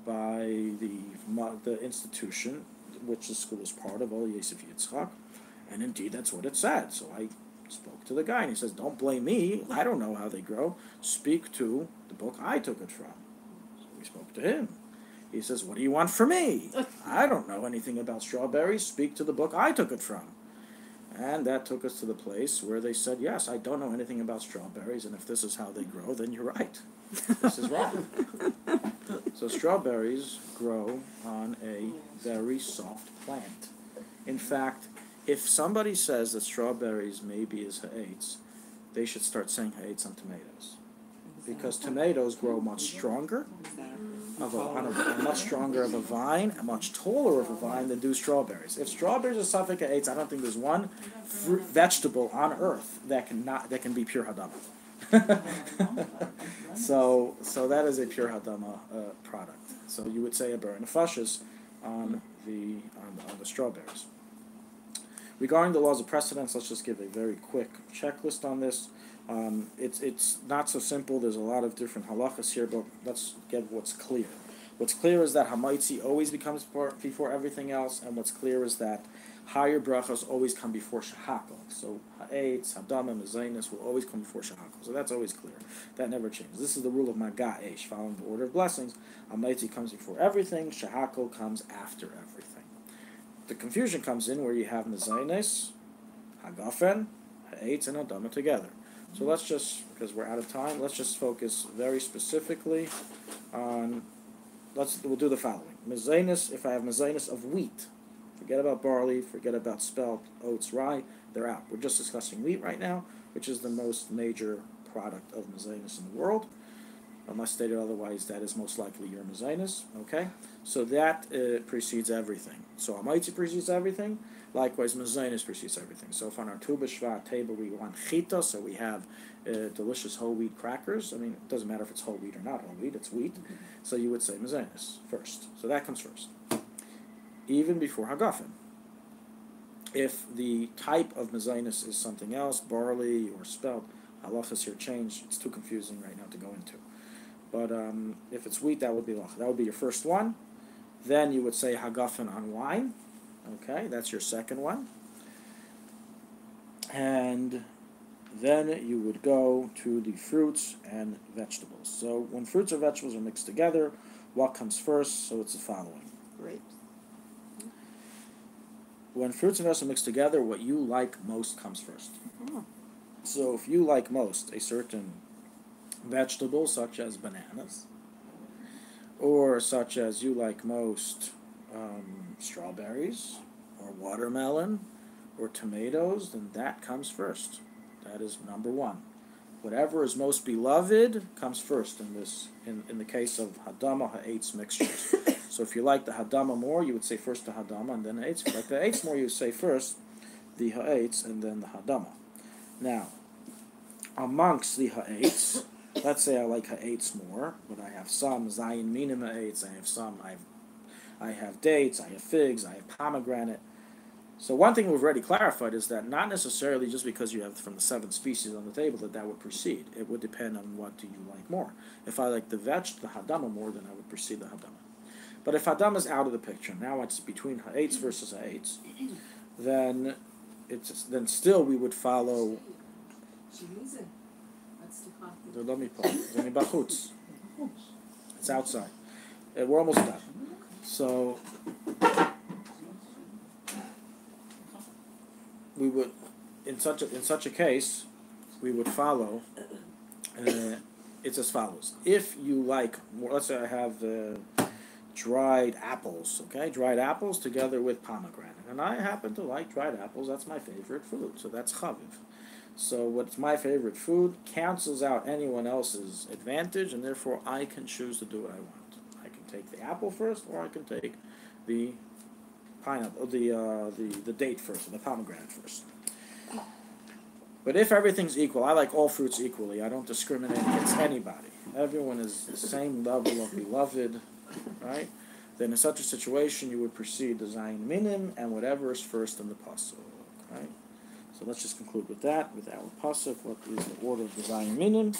S1: by the institution, which the school is part of, Ol Yosef Yitzchak. And indeed, that's what it said. So I spoke to the guy, and he says, don't blame me. I don't know how they grow. Speak to the book I took it from. So we spoke to him. He says, what do you want from me? I don't know anything about strawberries. Speak to the book I took it from. And that took us to the place where they said, yes, I don't know anything about strawberries, and if this is how they grow, then you're right. This is wrong. So strawberries grow on a very soft plant. In fact, if somebody says that strawberries maybe is ha'etz, they should start saying ha'etz on tomatoes. Because tomatoes grow much stronger, on a much stronger of a vine, a much taller of a vine than do strawberries. If strawberries are suffix ha'etz, I don't think there's one vegetable on earth that can be pure hadama. So that is a pure hadama product. So you would say a ber nefashis on the strawberries. Regarding the laws of precedence, let's just give a very quick checklist on this. It's not so simple. There's a lot of different halachas here, but let's get what's clear. What's clear is that hamaitzi always becomes before everything else, and what's clear is that higher brachos always come before shahakal. So ha'etz, hadama, mezainis will always come before shahakal. So that's always clear. That never changes. This is the rule of maga'esh, following the order of blessings. Hamaitzi comes before everything. Shahakal comes after everything. The confusion comes in where you have mezainis, hagafen, ha'etz, and hadama together. So let's just, because we're out of time, let's just focus very specifically on, we'll do the following. Mezainis, if I have mezainis of wheat, forget about barley, forget about spelt, oats, rye, they're out. We're just discussing wheat right now, which is the most major product of mezainis in the world. Unless stated otherwise, that is most likely your mezainis, okay? So that precedes everything. So hamaitzi precedes everything. Likewise, mezainis precedes everything. So if on our Tu B'Shvat table we want chita, so we have delicious whole wheat crackers. I mean, it doesn't matter if it's whole wheat or not whole wheat, it's wheat. So you would say mezainis first. So that comes first. Even before hagafen. If the type of mezainis is something else, barley or spelt, halachas here change. It's too confusing right now to go into. But if it's wheat, that would be halacha. That would be your first one. Then you would say hagafen on wine. Okay, that's your second one. And then you would go to the fruits and vegetables. So when fruits or vegetables are mixed together, what comes first? So it's the following.
S7: Grapes.
S1: When fruits and vegetables are mixed together, what you like most comes first.
S7: Oh.
S1: So if you like most a certain vegetable, such as bananas, or such as you like most strawberries, or watermelon, or tomatoes, then that comes first. That is number one. Whatever is most beloved comes first in this. In the case of hadama ha'etz mixtures. So if you like the hadama more, you would say first the hadama and then the ha'etz. If you like the ha'etz more, you would say first the ha'etz and then the hadama. Now, amongst the ha'etz, let's say I like ha'etz more, but I have some zayin minim ha'etz. I have dates. I have figs. I have pomegranate. So one thing we've already clarified is that not necessarily just because you have from the 7 species on the table that would precede. It would depend on what do you like more. If I like the hadama more, then I would precede the hadama. But if hadama is out of the picture, now it's between ha'etz versus ha'etz, then still we would follow. It's outside. We're almost done. So we would, in such a case, we would follow. It's as follows: if you like more, let's say I have dried apples, okay, dried apples together with pomegranate, and I happen to like dried apples. That's my favorite food, so that's chaviv. So what's my favorite food cancels out anyone else's advantage, and therefore I can choose to do what I want. I can take the apple first, or I can take the pineapple, the date first, or the pomegranate first. But if everything's equal, I like all fruits equally. I don't discriminate against anybody. Everyone is the same level of beloved, right? Then in such a situation, you would proceed the zayin minim and whatever is first in the pasuk, right? So let's just conclude with that, with our pasuk. What is the order of the zayin minim?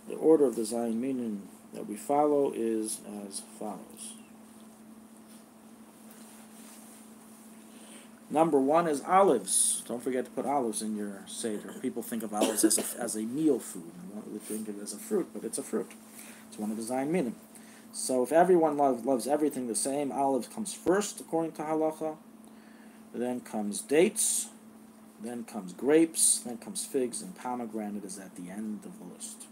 S1: The order of the zayin minim that we follow is as follows. Number 1 is olives. Don't forget to put olives in your seder. People think of olives as a meal food. They think of it as a fruit, but it's a fruit. It's one of the zayin minim. So if everyone loves everything the same, olives comes first according to halacha. then comes dates, then comes grapes, then comes figs, and pomegranate is at the end of the list.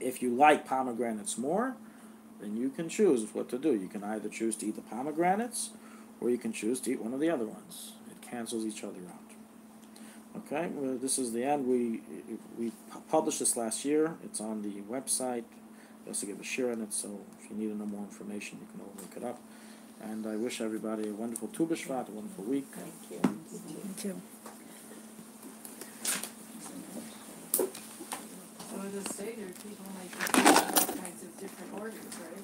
S1: If you like pomegranates more, then you can choose what to do. You can either choose to eat the pomegranates, or you can choose to eat one of the other ones. It cancels each other out. Okay, well, this is the end. We published this last year. It's on the website. We also give a share on it, so if you need to know more information, you can all look it up. And I wish everybody a wonderful Tu B'Shvat, a wonderful week.
S7: Thank you.
S5: Thank you.
S3: So as I say, there are people making all kinds of different orders, right?